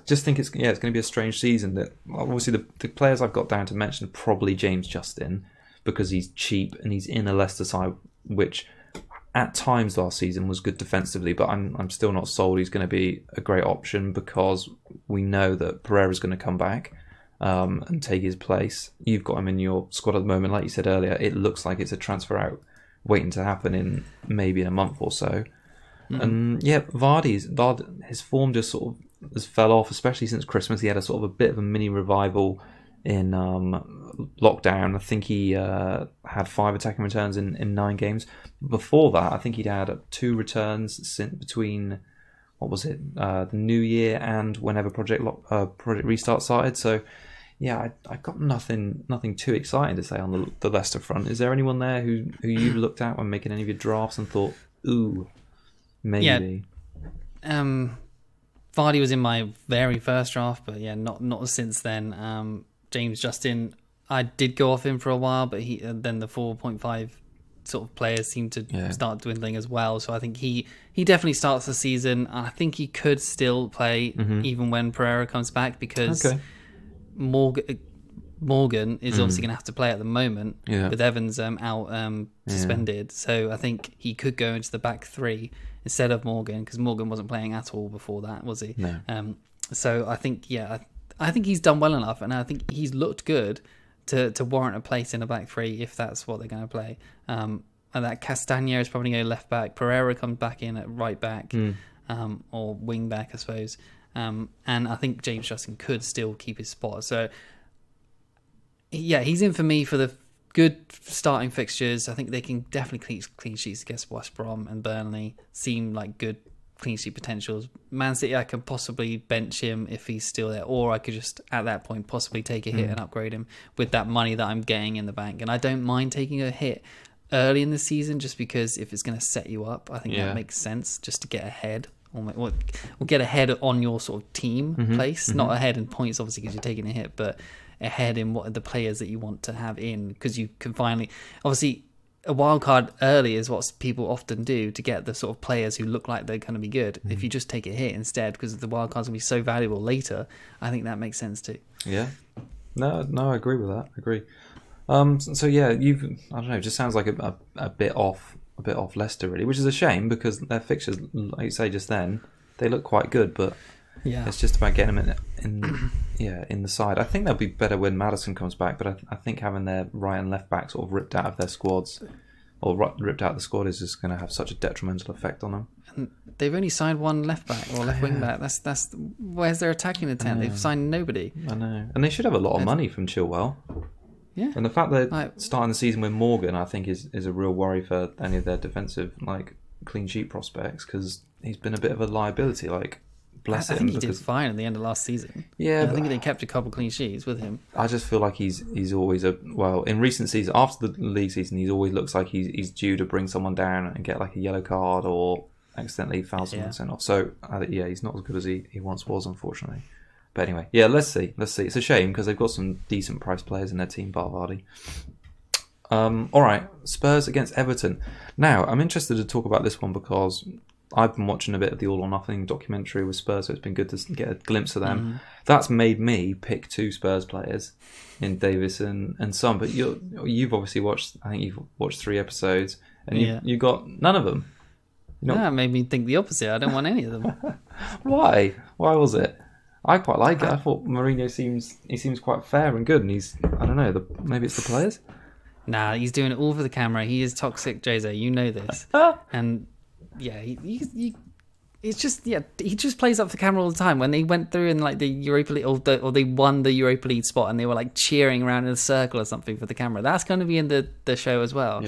just think it's going to be a strange season. That obviously the players I've got down to mention are probably James Justin, because he's cheap and he's in a Leicester side which at times last season was good defensively, but I'm still not sold he's going to be a great option, because we know that Pereira's going to come back and take his place. You've got him in your squad at the moment, like you said earlier. It looks like it's a transfer out waiting to happen in maybe a month or so. And yeah, Vardy, his form just sort of has fell off, especially since Christmas. He had a sort of a bit of a mini revival in lockdown. I think he had 5 attacking returns in 9 games. Before that, I think he'd had 2 returns since between, what was it, the New Year and whenever Project Restart started. So yeah, I got nothing too exciting to say on the Leicester front. Is there anyone there who you looked at when making any of your drafts and thought, ooh, maybe? Yeah. Vardy was in my very first draft, but yeah, not since then. James Justin, I did go off him for a while, but then the 4.5 sort of players seem to start dwindling as well. So I think he definitely starts the season. I think he could still play even when Pereira comes back, because Morgan is obviously going to have to play at the moment with Evans out suspended. So I think he could go into the back 3 instead of Morgan, because Morgan wasn't playing at all before that, was he? No. So I think, I think he's done well enough, and I think he's looked good to warrant a place in a back 3 if that's what they're going to play. And that Castagna is probably going to go left back. Pereira comes back in at right back, or wing back, I suppose. And I think James Justin could still keep his spot. So yeah, he's in for me for the good starting fixtures. I think they can definitely clean sheets against West Brom and Burnley. Seem like good clean sheet potentials. Man City, I can possibly bench him if he's still there, or I could just at that point possibly take a hit and upgrade him with that money that I'm getting in the bank. And I don't mind taking a hit early in the season, just because if it's going to set you up, I think that makes sense, just to get ahead. Or get ahead on your sort of team place, not ahead in points obviously because you're taking a hit, but ahead in what are the players that you want to have in, because you can finally, obviously a wild card early is what people often do to get the sort of players who look like they're going to be good. If you just take a hit instead, because the wild card's going to be so valuable later, I think that makes sense too. Yeah, no, I agree with that. I agree. So yeah, I don't know, it just sounds like a bit off Leicester really, which is a shame, because their fixtures, like you say just then, they look quite good, but it's just about getting them in the side. I think they'll be better when Maddison comes back, but I think having their right and left back sort of ripped out of their squads, or ripped out of the squad, is just going to have such a detrimental effect on them. And they've only signed 1 left back or left wing back. That's where's their attacking intent? They've signed nobody. I know, and they should have a lot of money from Chilwell. Yeah, and the fact they're starting the season with Morgan, I think, is a real worry for any of their defensive clean sheet prospects, because he's been a bit of a liability. Bless him. I think he did fine at the end of last season. Yeah, I think they kept a couple clean sheets with him. I just feel like he's always in recent seasons, after the league season, he always looks like he's due to bring someone down and get a yellow card or accidentally foul someone sent off. So he's not as good as he once was, unfortunately. But anyway, let's see. It's a shame, because they've got some decent price players in their team, bar Vardy. All right, Spurs against Everton. Now, I'm interested to talk about this one because I've been watching a bit of the All or Nothing documentary with Spurs, so it's been good to get a glimpse of them. That's made me pick 2 Spurs players in Davis and Son. But you've obviously watched, I think you've watched 3 episodes, and you got none of them. That made me think the opposite. I don't want any of them. Why? Why was it? I quite like it. I thought Mourinho seems quite fair and good, and I don't know, maybe it's the players? Nah, he's doing it all for the camera. He is toxic, Jose. You know this. And yeah, it's just he just plays up for the camera all the time. When they went through in the Europa League, or they won the Europa League spot, and they were cheering around in a circle or something for the camera. That's going to be in the show as well.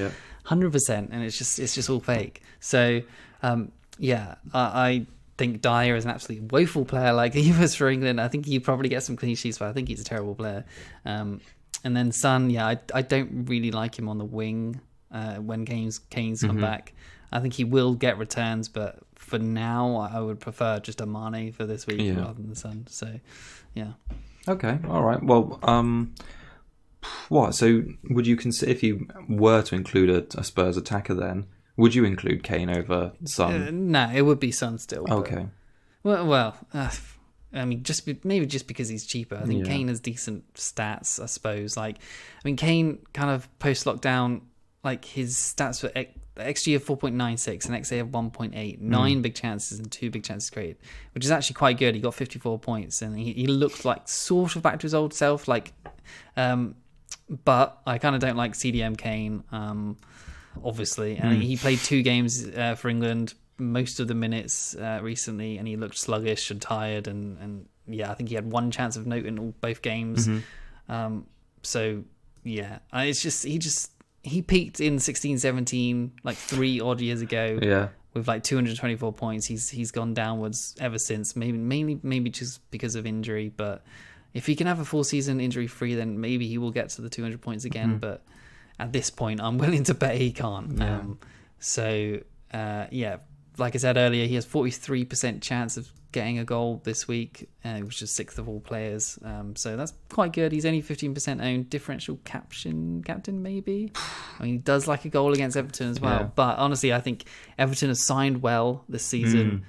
100%, and it's just all fake. So I think Dyer is an absolutely woeful player like he was for England. I think he probably gets some clean sheets, but I think he's a terrible player. And then Son, I don't really like him on the wing when Kane's come back. I think he will get returns, but for now, I would prefer just a Mane for this week rather than the Son. So, yeah. Okay, all right. Well, what? So, would you consider, if you were to include a Spurs attacker, then would you include Kane over Son? No, it would be Son still. Okay. Well, I mean, maybe just because he's cheaper. I think Kane has decent stats, I suppose. Like, I mean, Kane kind of post-lockdown, like his stats were XG of 4.96 and XA of 1.8, 9 big chances and 2 big chances created, which is actually quite good. He got 54 points and he looked like sort of back to his old self. Like, but I kind of don't like CDM Kane, obviously. And he played 2 games for England, most of the minutes recently, and he looked sluggish and tired, and I think he had 1 chance of note in both games. So yeah, it's just he peaked in 16-17 like 3 odd years ago with like 224 points. He's gone downwards ever since, maybe just because of injury, but if he can have a full season injury free, then maybe he will get to the 200 points again. But at this point I'm willing to bet he can't. Like I said earlier, he has 43% chance of getting a goal this week, which is 6th of all players. So that's quite good. He's only 15% owned. Differential captain, maybe? I mean, he does like a goal against Everton as well. But honestly, I think Everton has signed well this season,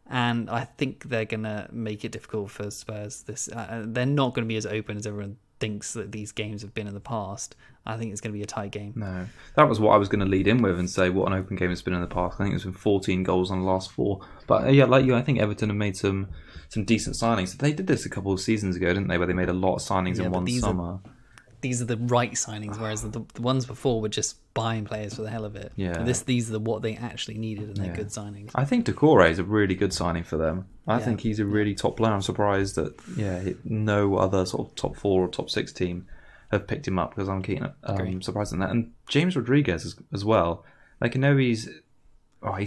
and I think they're going to make it difficult for Spurs. They're not going to be as open as everyone thinks that these games have been in the past. I think it's going to be a tight game. No, that was what I was going to lead in with and say what an open game it's been in the past. I think it's been 14 goals on the last 4. But yeah, like you, I think Everton have made some decent signings. They did this a couple of seasons ago, didn't they? Where they made a lot of signings in one summer. These are the right signings, whereas the ones before were just buying players for the hell of it. Yeah. These are what they actually needed, and they're good signings. I think Decore is a really good signing for them. I think he's a really top player. I'm surprised that no other sort of top 4 or top 6 team have picked him up, because I'm surprised in that. And James Rodriguez as well. Like, I know he's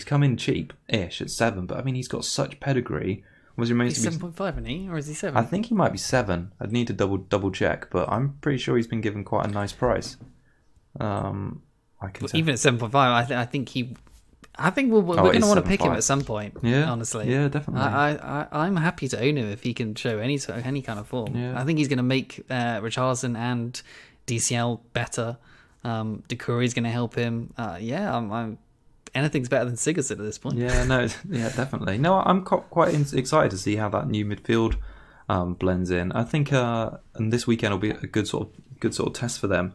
come in cheap-ish at 7, but I mean, he's got such pedigree. He's 7.5, isn't he? Or is he 7? I think he might be 7. I'd need to double check, but I'm pretty sure he's been given quite a nice price. Even at 7.5, I think we're going to want to pick him at some point. Yeah, honestly. Yeah, definitely. I'm happy to own him if he can show any kind of form. Yeah. I think he's going to make Richarlison and DCL better. Doucouré is going to help him. I'm anything's better than Sigurdsson at this point. Definitely. No, I'm quite excited to see how that new midfield blends in. I think and this weekend will be a good sort of test for them.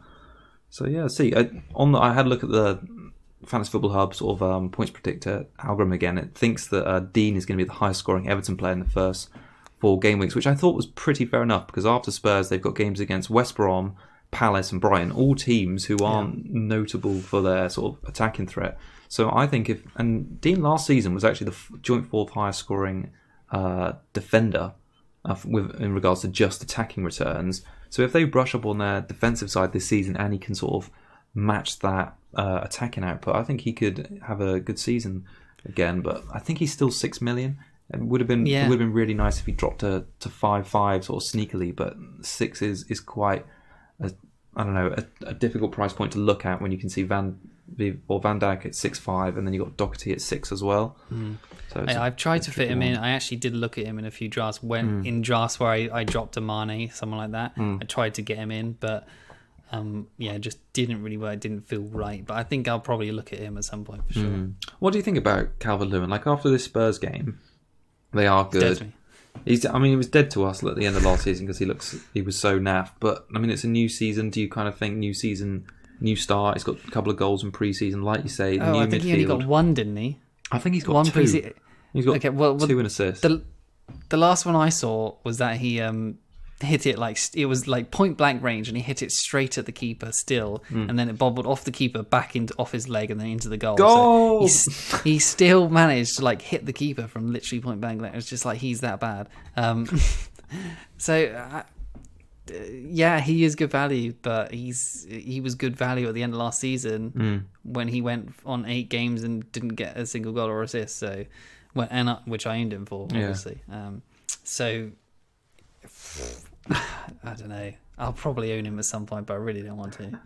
So yeah, see, I had a look at the Fantasy Football Hub sort of points predictor algorithm again. It thinks that Dean is going to be the highest scoring Everton player in the first 4 game weeks, which I thought was pretty fair enough, because after Spurs they've got games against West Brom, Palace and Brighton, all teams who aren't notable for their sort of attacking threat. So I think Dean last season was actually the joint 4th highest scoring defender in regards to just attacking returns. So if they brush up on their defensive side this season and he can sort of match that attacking output, I think he could have a good season again. But I think he's still 6 million. It would have been really nice if he dropped to 5.5 sort of sneakily, but 6 is quite a difficult price point to look at when you can see Van Dijk at 6.5, and then you got Doherty at 6 as well. So I've tried to fit him in. I actually did look at him in a few drafts. In drafts where I dropped a Mane, someone like that, I tried to get him in, but it just didn't really work. It didn't feel right. But I think I'll probably look at him at some point for sure. What do you think about Calvert-Lewin? Like, after this Spurs game, they are good. Dead to me. He was dead to us at the end of last season because he was so naff. But I mean, it's a new season. Do you kind of think new season, new start? He's got a couple of goals in pre-season, like you say. New I think midfield. He only got 1, didn't he? I think he's got 2. He's got 2 and assists. The last one I saw was that he hit it it was point blank range, and he hit it straight at the keeper still, and then it bobbled off the keeper back off his leg and then into the goal. So he still managed to hit the keeper from literally point blank. It's just he's that bad. He is good value, but he was good value at the end of last season when he went on 8 games and didn't get a single goal or assist. So, which I owned him for, obviously. I don't know. I'll probably own him at some point, but I really don't want to.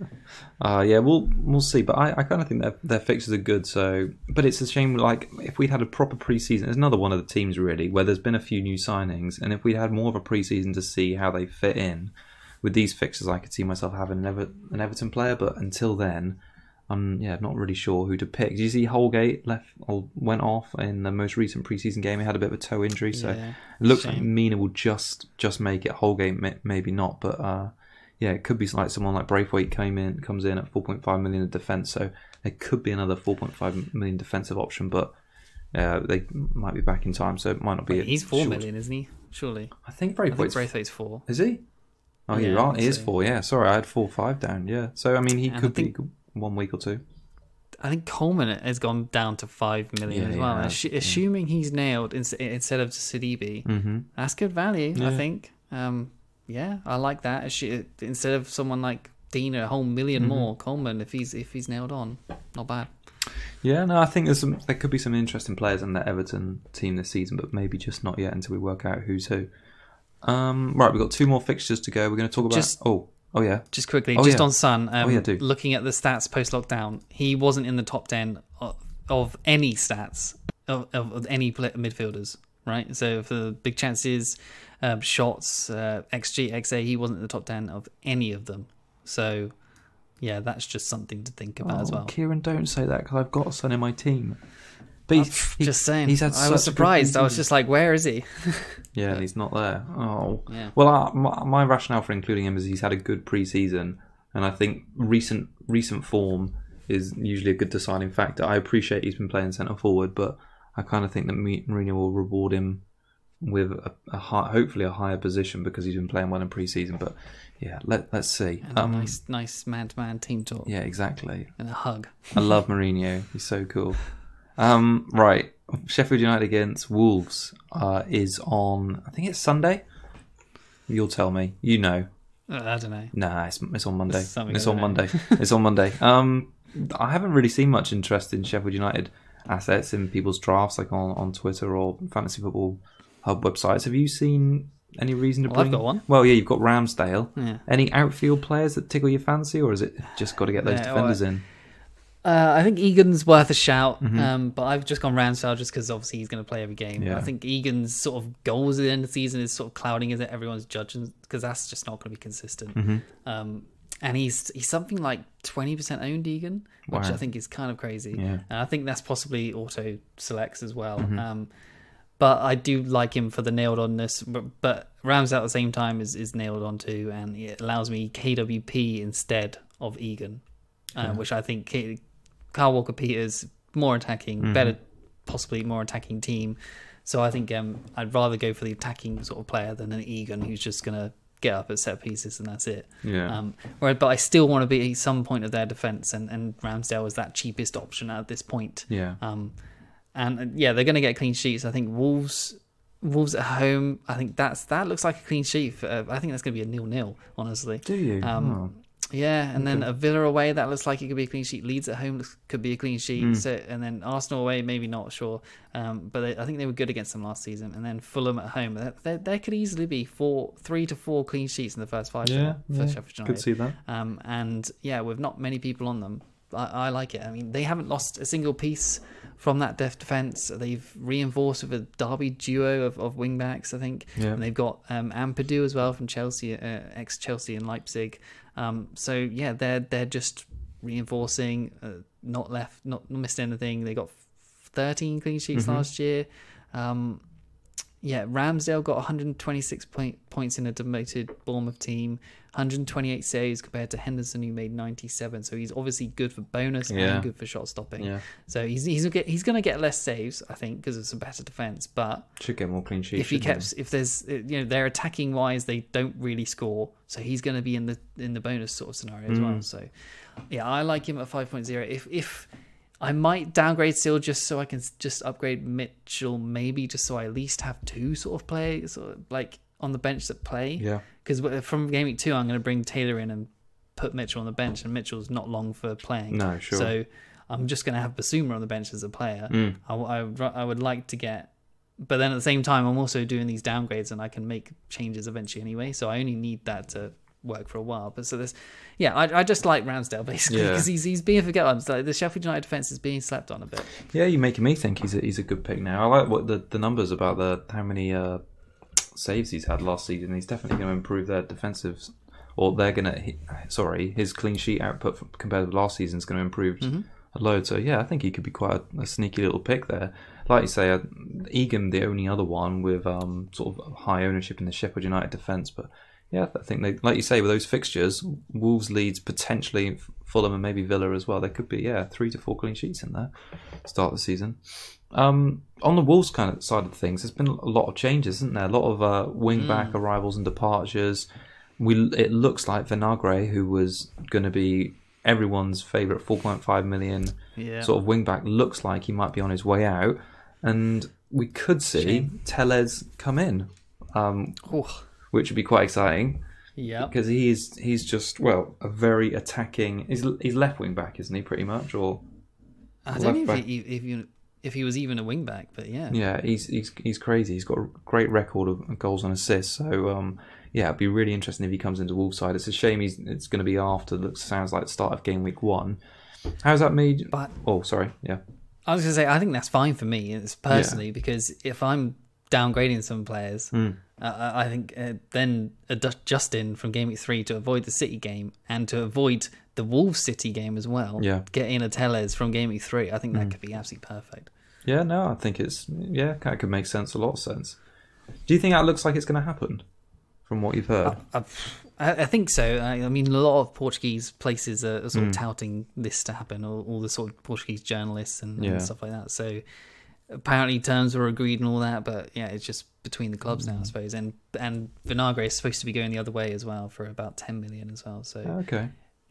We'll see. But I kind of think their fixtures are good. So, but it's a shame. If we'd had a proper pre-season, it's another one of the teams really where there's been a few new signings, and if we'd had more of a pre-season to see how they fit in with these fixtures, I could see myself having an Everton player. But until then, I'm not really sure who to pick. Did you see Holgate went off in the most recent preseason game? He had a bit of a toe injury, so it looks like Mina will just make it. Holgate maybe not, but it could be like someone like Braithwaite comes in at 4.5 million in defence, so there could be another 4.5 million defensive option, but they might be back in time, so it might not be. He's 4 million, isn't he? Surely. I think Braithwaite's 4. Is he? Oh, you're right. He is 4. Yeah, sorry, I had 4-5 down. Yeah, so I mean, he could be 1 week or two. I think Coleman has gone down to 5 million as well. Assuming he's nailed instead of Sidibe, that's good value. I think. I like that. Instead of someone like Dean, a whole million more. Coleman, if he's nailed on, not bad. Yeah, no, I think there could be some interesting players in the Everton team this season, but maybe just not yet until we work out who's who. Right, we've got 2 more fixtures to go. We're going to talk about. Just quickly, on Son. Looking at the stats post lockdown, he wasn't in the top 10 of any stats of any midfielders. Right, so for the big chances, shots, XG, XA, he wasn't in the top 10 of any of them. So, yeah, that's just something to think about as well. Kieran, don't say that because I've got a Son in my team. But just saying, I was surprised. I was just like, where is he? Yeah, and he's not there. Oh, yeah. Well, my rationale for including him is he's had a good pre-season, and I think recent form is usually a good deciding factor. I appreciate he's been playing centre forward, but I kind of think that Mourinho will reward him with hopefully a higher position because he's been playing well in pre-season. But yeah, let's see. And a nice man-to-man team talk. Yeah, exactly. And a hug. I love Mourinho. He's so cool. Right, Sheffield United against Wolves is on. I think it's Sunday. You'll tell me. You know. I don't know. Nah, it's on Monday. It's on Monday. It's on Monday. I haven't really seen much interest in Sheffield United assets in people's drafts, like on Twitter or Fantasy Football Hub websites. Have you seen any reason to bring? I've got one. Well, yeah, you've got Ramsdale. Yeah. Any outfield players that tickle your fancy, or is it just got to get those defenders in? I think Egan's worth a shout, but I've just gone Ramsdale just because obviously he's going to play every game. Yeah. I think Egan's sort of goals at the end of the season is sort of clouding as everyone's judging because that's just not going to be consistent. And he's something like 20% owned, Egan, which I think is kind of crazy. Yeah. And I think that's possibly auto selects as well. But I do like him for the nailed onness. But Ramsdale at the same time is nailed on too, and it allows me KWP instead of Egan, which I think Kyle Walker-Peters more attacking, better, possibly more attacking team. So I think I'd rather go for the attacking sort of player than an Egan who's just going to get up at set pieces and that's it. Yeah. But I still want to be some point of their defence, and Ramsdale was that cheapest option at this point. Yeah. And they're going to get clean sheets. I think Wolves at home. I think that looks like a clean sheet. I think that's going to be a 0-0. Honestly. Do you? Yeah, and then a Villa away, that looks like it could be a clean sheet. Leeds at home could be a clean sheet. So, and then Arsenal away, maybe not sure. But I think they were good against them last season. And then Fulham at home, there could easily be 3 to 4 clean sheets in the first 5 for Sheffield United. Could see that. And yeah, with not many people on them, I like it. I mean, they haven't lost a single piece from that defence. They've reinforced with a Derby duo of wing backs, I think. Yeah. And they've got Ampadu as well from Chelsea, ex-Chelsea and Leipzig. So yeah, they're just reinforcing, not missed anything. They got 13 clean sheets last year. Ramsdale got 126 points in a demoted Bournemouth team, 128 saves compared to Henderson, who made 97. So he's obviously good for bonus and good for shot stopping. Yeah. So he's going to get less saves, I think, because it's a better defense. But should get more clean sheets. If there's they're attacking wise, they don't really score. So he's going to be in the bonus sort of scenario as well. So yeah, I like him at 5.0. If I might downgrade still just so I can just upgrade Mitchell, maybe just so I at least have 2 sort of players sort of like on the bench that play. Yeah. Because from Gameweek 2, I'm going to bring Taylor in and put Mitchell on the bench, and Mitchell's not long for playing. No, sure. So I'm just going to have Basuma on the bench as a player. I would like to get, but then at the same time, I'm also doing these downgrades, and I can make changes eventually anyway. So I only need that to work for a while. But so this, I just like Ramsdale basically because he's being forgotten. So the Sheffield United defense is being slept on a bit. Yeah, you're making me think he's a good pick now. I like what the numbers about how many saves he's had last season. He's definitely going to improve their defensive or they're going to, his clean sheet output compared with last season is going to improve a load. So yeah, I think he could be quite a sneaky little pick there. Like you say, Egan, the only other one with sort of high ownership in the Sheffield United defence, but yeah, I think they, like you say, with those fixtures, Wolves, Leeds, potentially Fulham, and maybe Villa as well. There could be 3 to 4 clean sheets in there start the season. On the Wolves kind of side of things, there's been a lot of changes, isn't there? A lot of wing back arrivals and departures. It looks like Vinagre, who was going to be everyone's favourite 4.5 million sort of wing back, looks like he might be on his way out, and we could see Tellez come in. Which would be quite exciting. Yeah, because he's just a very attacking. He's left wing back, isn't he? Pretty much, or I don't know if he was even a wing back, but yeah, he's crazy. He's got a great record of goals and assists. So it'd be really interesting if he comes into Wolves side. It's a shame it's going to be after. Sounds like the start of Gameweek 1. How's that made? I was going to say I think that's fine for me. It's personally because if I'm downgrading some players. I think then Justin from Game Week 3 to avoid the City game and to avoid the Wolves City game as well. Yeah, get in a Tellez from Game Week 3. I think that could be absolutely perfect. Yeah, no, I think that could make sense. A lot of sense. Do you think that looks like it's going to happen? From what you've heard, I think so. I mean, a lot of Portuguese places are sort of touting this to happen. All the sort of Portuguese journalists and stuff like that. So. Apparently terms were agreed and all that, but it's just between the clubs now, I suppose. And Vinagre is supposed to be going the other way as well for about 10 million as well. So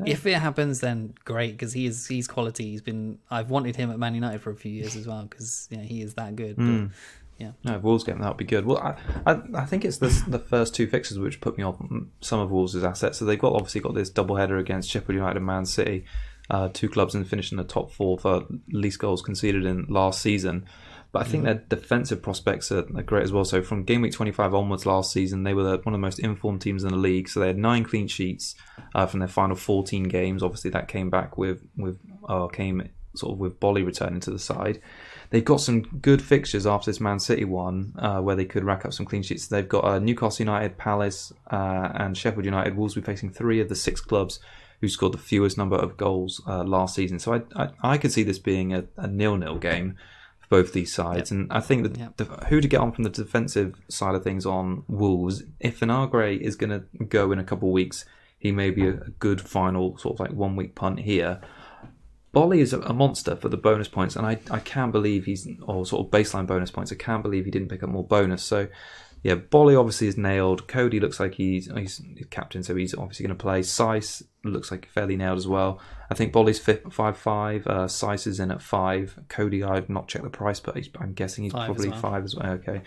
if it happens, then great, because he's quality. I've wanted him at Man United for a few years as well, because he is that good. But, no, Wolves game that would be good. Well, I think it's the first 2 fixtures which put me off some of Wolves' assets. So they've obviously got this double header against Sheffield United and Man City. 2 clubs and finished in the top 4 for least goals conceded in last season. But I think their defensive prospects are great as well. So from Game Week 25 onwards last season, they were one of the most informed teams in the league. So they had 9 clean sheets from their final 14 games. Obviously, that came back with Bolly returning to the side. They've got some good fixtures after this Man City one, where they could rack up some clean sheets. They've got Newcastle United, Palace, and Sheffield United. Wolves will be facing 3 of the 6 clubs who scored the fewest number of goals last season. So I could see this being a 0-0 game for both these sides. And I think that who to get on from the defensive side of things on Wolves, if Vinagre is going to go in a couple of weeks, he may be a good final sort of like 1 week punt here. Bolly is a monster for the bonus points, and I can't believe or sort of baseline bonus points, I can't believe he didn't pick up more bonus. So yeah, Bolly obviously is nailed. Cody looks like he's captain, so he's obviously going to play. Sice looks like fairly nailed as well. I think Bolly's 5.5. Sice is in at 5. Cody, I've not checked the price, but I'm guessing he's probably 5 as well. Okay.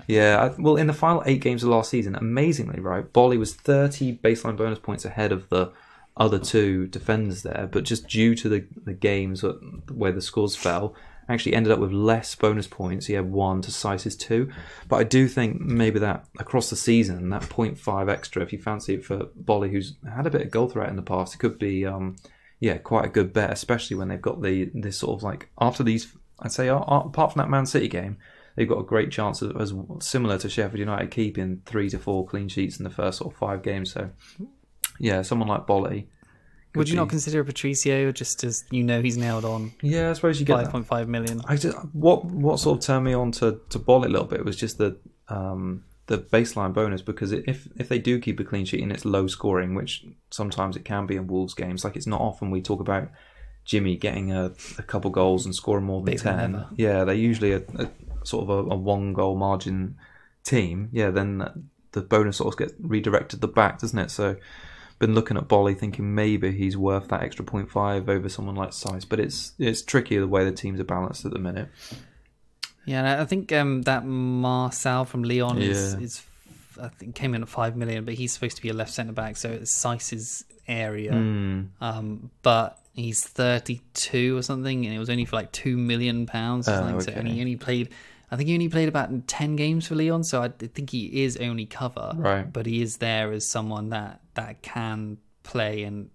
Yeah. Well, in the final 8 games of last season, amazingly, right, Bolly was 30 baseline bonus points ahead of the other 2 defenders there, but just due to the games where the scores fell, actually ended up with less bonus points. He had 1 to Sice's 2. But I do think maybe that across the season, that 0.5 extra, if you fancy it for Bolly, who's had a bit of goal threat in the past, it could be quite a good bet, especially when they've got this sort of like, after these, I'd say apart from that Man City game, they've got a great chance of, as similar to Sheffield United, keeping 3 to 4 clean sheets in the first sort of 5 games. So yeah, someone like Bolly. Would you not consider Patricio, just as he's nailed on? Yeah, I suppose you get 5.5 million. What sort of turned me on to Bolly a little bit was just the baseline bonus, because if they do keep a clean sheet and it's low scoring, which sometimes it can be in Wolves games, like it's not often we talk about Jimmy getting a couple goals and scoring more than 10. Yeah, they're usually a sort of a 1 goal margin team. Yeah, then the bonus sort of gets redirected the back, doesn't it? So been looking at Bolly thinking maybe he's worth that extra 0.5 over someone like Sice, but it's tricky the way the teams are balanced at the minute. Yeah, and I think that Marcel from Lyon is I think came in at 5 million, but he's supposed to be a left centre back, so it's Sice's area. But he's 32 or something, and it was only for like £2 million or something. Okay. So he only played. I think he only played about 10 games for Lyon, so I think he is only cover. Right. But he is there as someone that can play, and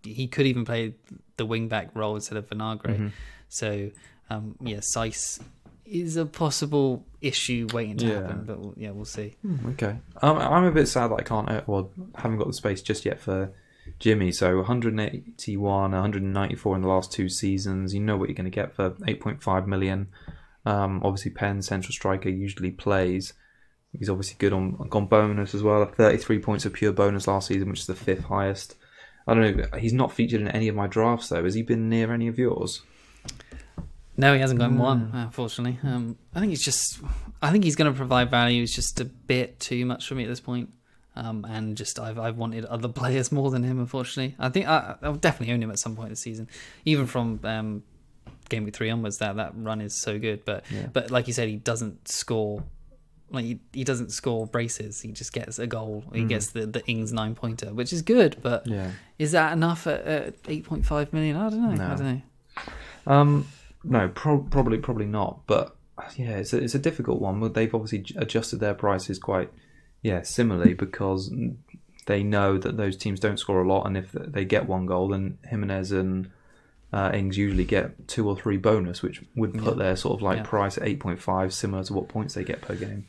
he could even play the wing-back role instead of Vinagre. So, Sice, is a possible issue waiting to happen, but we'll see. Okay. I'm a bit sad that I haven't got the space just yet for Jimmy. So 181, 194 in the last 2 seasons. You know what you're going to get for 8.5 million. Obviously, Penn, central striker, usually plays. He's obviously good on bonus as well. 33 points of pure bonus last season, which is the 5th highest. I don't know. He's not featured in any of my drafts, though. Has he been near any of yours? No, he hasn't got one, unfortunately. I think he's going to provide value. It's just a bit too much for me at this point. And just I've wanted other players more than him, unfortunately. I think I'll definitely own him at some point this season. Even from Gameweek 3 onwards, that run is so good. But like you said, he doesn't score. Like he doesn't score braces. He just gets a goal. He gets the Ings 9-pointer, which is good. But is that enough at 8.5 million? I don't know. No, probably not. But yeah, it's a difficult one. They've obviously adjusted their prices quite similarly because they know that those teams don't score a lot, and if they get 1 goal, then Jimenez and Ings usually get 2 or 3 bonus, which would put their sort of price at 8.5, similar to what points they get per game.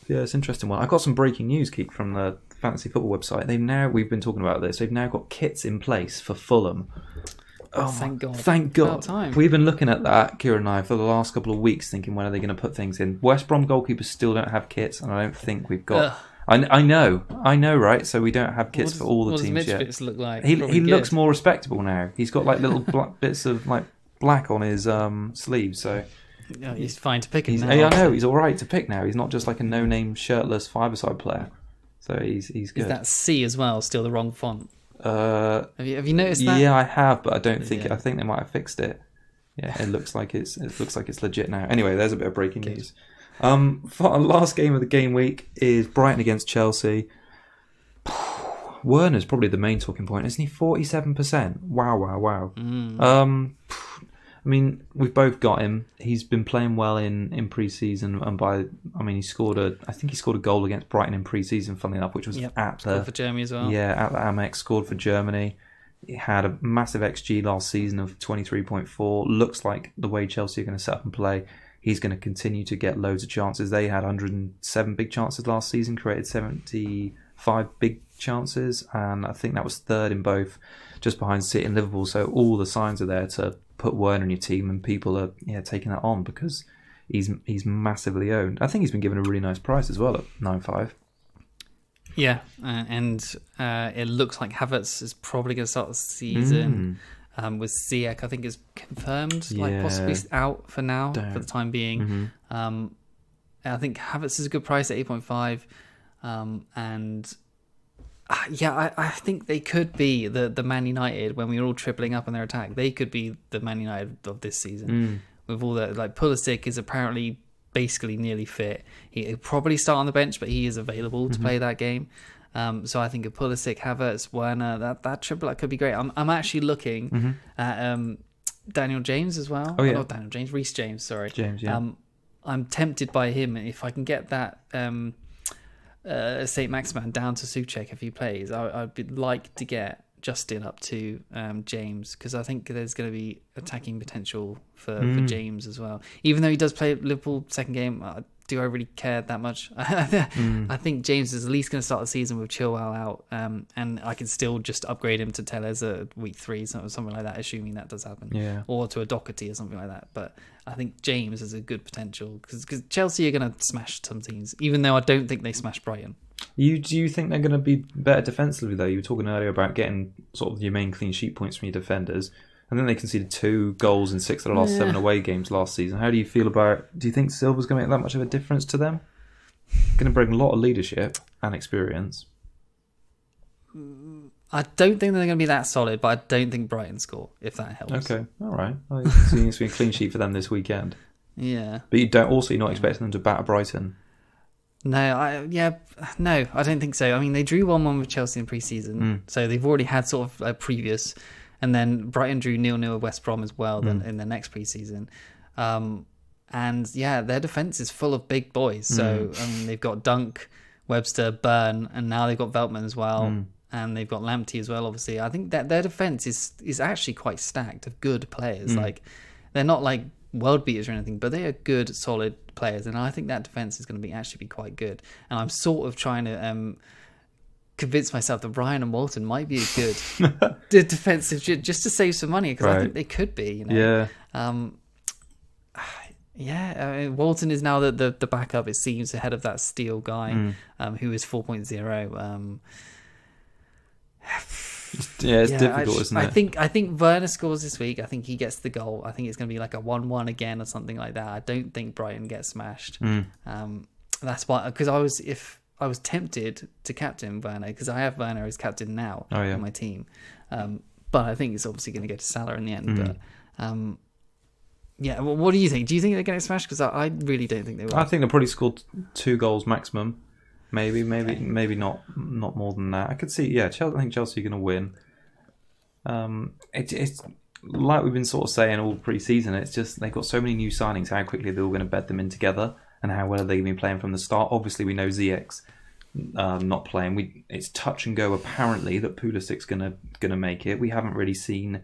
Yeah, it's an interesting one. I got some breaking news, Keek, from the Fantasy Football website. We've been talking about this. They've now got kits in place for Fulham. Oh, thank God. Thank God. We've been looking at that, Kieran and I, for the last couple of weeks, thinking when are they going to put things in. West Brom goalkeepers still don't have kits, and I don't think we've got... I know, right? So we don't have kits for all the teams yet. What does Mitch look like? He looks more respectable now. He's got little bits of black on his sleeves, so... Yeah, he's fine to pick him now. I know, he's all right to pick now. He's not just like a no-name, shirtless, five-a-side player. So he's good. Is that C as well still the wrong font? Have you noticed that? Yeah, I have, but I don't think I think they might have fixed it. Yeah, it looks like it's legit now. Anyway, there's a bit of breaking news. For our last game of the game week is Brighton against Chelsea. Werner's probably the main talking point, isn't he? 47%. Wow. I mean, we've both got him. He's been playing well in pre-season, and he scored a goal against Brighton in pre-season, funnily enough, which was scored for Germany as well. Yeah, at the Amex, scored for Germany. He had a massive XG last season of 23.4. Looks like the way Chelsea are going to set up and play, he's going to continue to get loads of chances. They had 107 big chances last season, created 75 big chances, and I think that was 3rd in both, just behind City and Liverpool. So all the signs are there to put Werner in your team, and people are taking that on because he's massively owned. I think he's been given a really nice price as well at 9.5. Yeah, and it looks like Havertz is probably going to start the season with Ziyech. I think is confirmed, possibly out for now for the time being. I think Havertz is a good price at 8.5, and. I think they could be the Man United when we were all tripling up on their attack. They could be the Man United of this season. With all that, Pulisic is apparently basically nearly fit. He'll probably start on the bench, but he is available to play that game. So I think of Pulisic, Havertz, Werner, that triplet could be great. I'm actually looking at Daniel James as well. Oh, yeah. Not Daniel James, Reece James, sorry. James, yeah. I'm tempted by him. If I can get that... St. Maximan down to Soucek if he plays, I'd like to get Justin up to James, because I think there's going to be attacking potential for James as well. Even though he does play Liverpool second game, do I really care that much? I think James is at least going to start the season with Chilwell out, and I can still just upgrade him to Tellez at week 3, something like that, assuming that does happen, or to a Doherty or something like that. But I think James has a good potential because Chelsea are going to smash some teams, even though I don't think they smashed Brighton. Do you think they're going to be better defensively though? You were talking earlier about getting sort of your main clean sheet points from your defenders. And then they conceded 2 goals in 6 of the last 7 away games last season. How do you feel about... Do you think Silva's going to make that much of a difference to them? Going to bring a lot of leadership and experience. I don't think they're going to be that solid, but I don't think Brighton score, if that helps. Okay, all right. So it's going to be a clean sheet for them this weekend. Yeah. But you're not expecting them to batter Brighton? No, I don't think so. I mean, they drew 1-1 with Chelsea in pre-season, so they've already had sort of a previous... And then Brighton drew 0-0 with West Brom as well in the next pre-season. And their defence is full of big boys. So they've got Dunk, Webster, Burn, and now they've got Veltman as well. And they've got Lamptey as well, obviously. I think that their defence is actually quite stacked of good players. Like, they're not like world beaters or anything, but they are good, solid players, and I think that defense is going to actually be quite good. And I'm sort of trying to convince myself that Ryan and Walton might be a good defensive just to save some money, because I think they could be. You know? Yeah. I mean, Walton is now the backup, it seems, ahead of that Steele guy, who is 4.0. It's difficult, isn't it? I think Werner scores this week. I think he gets the goal. I think it's going to be like a 1-1 again or something like that. I don't think Brighton gets smashed. That's why, because I was tempted to captain Werner, because I have Werner as captain now on my team. But I think it's obviously going to go to Salah in the end. But well, what do you think? Do you think they're going to smash? Because I really don't think they will. I think they'll probably score 2 goals maximum. Maybe not more than that. I could see, I think Chelsea are going to win. It's like we've been sort of saying all pre-season. It's just they've got so many new signings. How quickly they're all going to bed them in together, and how well are they going to be playing from the start? Obviously, we know Ziyech's not playing. It's touch and go apparently that Pulisic's going to make it. We haven't really seen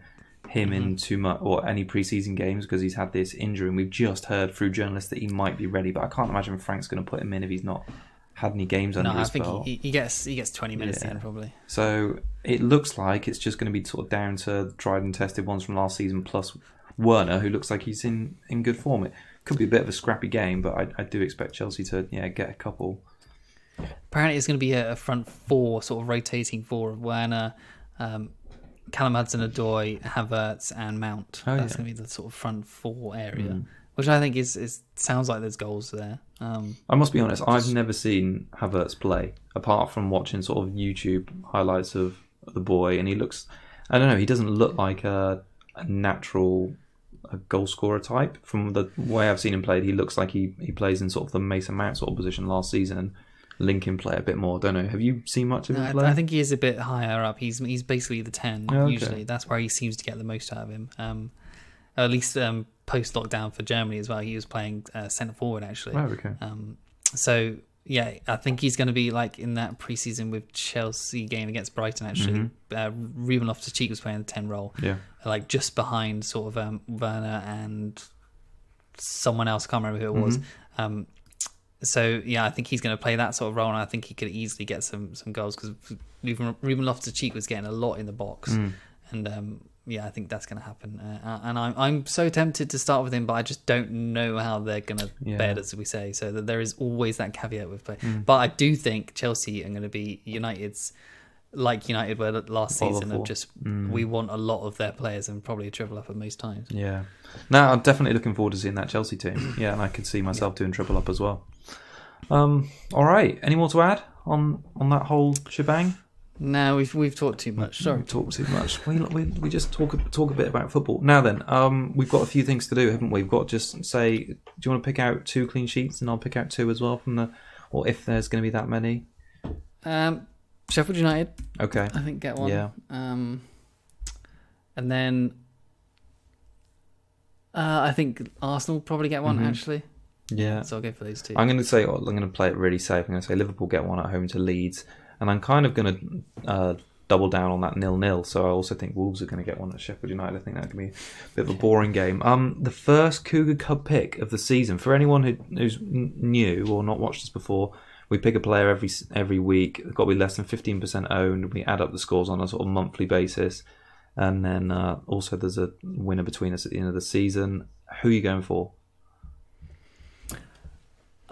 him in too much or any pre-season games because he's had this injury, and we've just heard through journalists that he might be ready. But I can't imagine Frank's going to put him in if he's not had any games under his belt. I think he gets 20 minutes in probably. So it looks like it's just going to be sort of down to tried and tested ones from last season plus Werner, who looks like he's in good form. It could be a bit of a scrappy game, but I do expect Chelsea to get a couple. Apparently it's going to be a front four, sort of rotating four of Werner, Callum Hudson-Odoi, Havertz and Mount. That's going to be the sort of front four area. Which I think is sounds like there's goals there. I must be honest, I've never seen Havertz play, apart from watching sort of YouTube highlights of the boy, and he looks, I don't know, he doesn't look like a natural goal scorer type. From the way I've seen him play, he looks like he plays in sort of the Mason Mount sort of position last season. Lincoln play a bit more. I don't know. Have you seen much of him play? I think he is a bit higher up. He's basically the 10 usually. That's where he seems to get the most out of him. At least post lockdown for Germany as well, he was playing centre forward actually. Oh, okay. So yeah, I think he's going to be like in that pre-season with Chelsea game against Brighton actually. Ruben Loftus-Cheek was playing the 10 role. Yeah, like just behind sort of Werner and someone else. I can't remember who it was. So yeah, I think he's going to play that sort of role, and I think he could easily get some goals because Ruben Loftus-Cheek was getting a lot in the box, and I think that's going to happen. And I'm so tempted to start with him, but I just don't know how they're going to bed, as we say. So that there is always that caveat with play. But I do think Chelsea are going to be United's, like United were last season, of just we want a lot of their players and probably a triple up at most times. Yeah. No, I'm definitely looking forward to seeing that Chelsea team. Yeah, and I could see myself doing triple up as well. All right. Any more to add on that whole shebang? No, we've talked too much. Sorry, we've talked too much. We just talk a bit about football. Now then, we've got a few things to do, haven't we? We've got to just say, do you want to pick out 2 clean sheets, and I'll pick out 2 as well from the, or if there's going to be that many. Sheffield United. Okay. I think get one. Yeah. And then I think Arsenal probably get one actually. Yeah. So I'll go for those 2. I'm going to play it really safe. I'm going to say Liverpool get one at home to Leeds. And I'm kind of going to double down on that 0-0. So I also think Wolves are going to get one at Sheffield United. I think that could be a bit of a boring game. The first Cougar Cub pick of the season. For anyone who's new or not watched this before, we pick a player every week. It's got to be less than 15% owned. We add up the scores on a sort of monthly basis. And then also there's a winner between us at the end of the season. Who are you going for?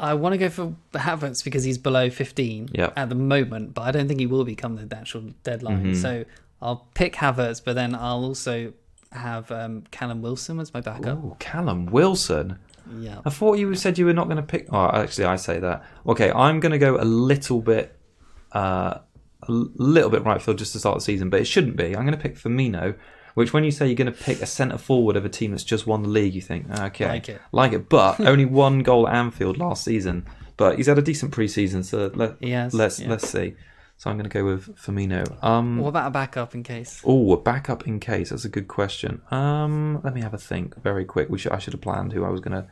I want to go for Havertz because he's below 15 at the moment, but I don't think he will become the actual deadline. So I'll pick Havertz, but then I'll also have Callum Wilson as my backup. Ooh, Callum Wilson? Yeah. I thought you said you were not going to pick... Oh, actually, I say that. Okay, I'm going to go a little bit right field just to start the season, but it shouldn't be. I'm going to pick Firmino, which when you say you're going to pick a centre-forward of a team that's just won the league, you think, okay, like it. But only 1 goal at Anfield last season. But he's had a decent pre-season, so let's see. So I'm going to go with Firmino. What about a backup in case? Oh, a backup in case. That's a good question. Let me have a think very quick. I should have planned who I was going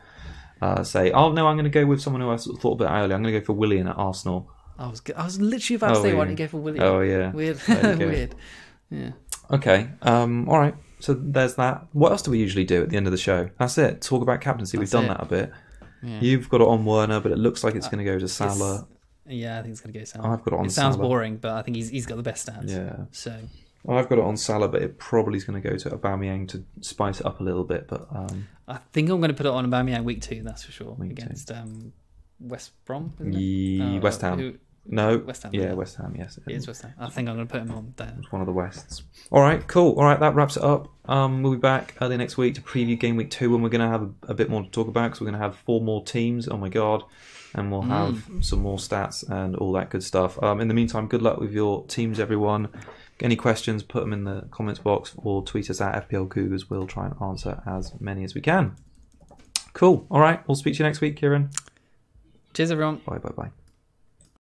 to say. Oh, no, I'm going to go with someone who I thought a bit earlier. I'm going to go for Willian at Arsenal. I was literally about to say, why don't you go for Willian? Oh, yeah. Weird. Weird. Yeah. Okay. All right. So there's that. What else do we usually do at the end of the show? That's it. Talk about captaincy. We've done that a bit. Yeah. You've got it on Werner, but it looks like it's going to go to Salah. Yeah, I think it's going to go Salah. I've got it on It sounds Salah. boring, but I think he's got the best stats. Yeah. So I've got it on Salah, but it probably is going to go to Aubameyang to spice it up a little bit. But I think I'm going to put it on Aubameyang week 2. That's for sure. Week against West Brom. Isn't it? West Ham. No. West Ham. Yeah, West Ham. Yes, it is West Ham. I think I'm going to put him on there. It's one of the Wests. All right, cool. All right, that wraps it up. We'll be back early next week to preview Game Week 2, when we're going to have a bit more to talk about, because we're going to have 4 more teams. Oh my god. And we'll have some more stats and all that good stuff. In the meantime, good luck with your teams, everyone. Any questions, put them in the comments box or tweet us at FPL Cougars. We'll try and answer as many as we can. Cool. All right. We'll speak to you next week, Kieran. Cheers, everyone. Bye.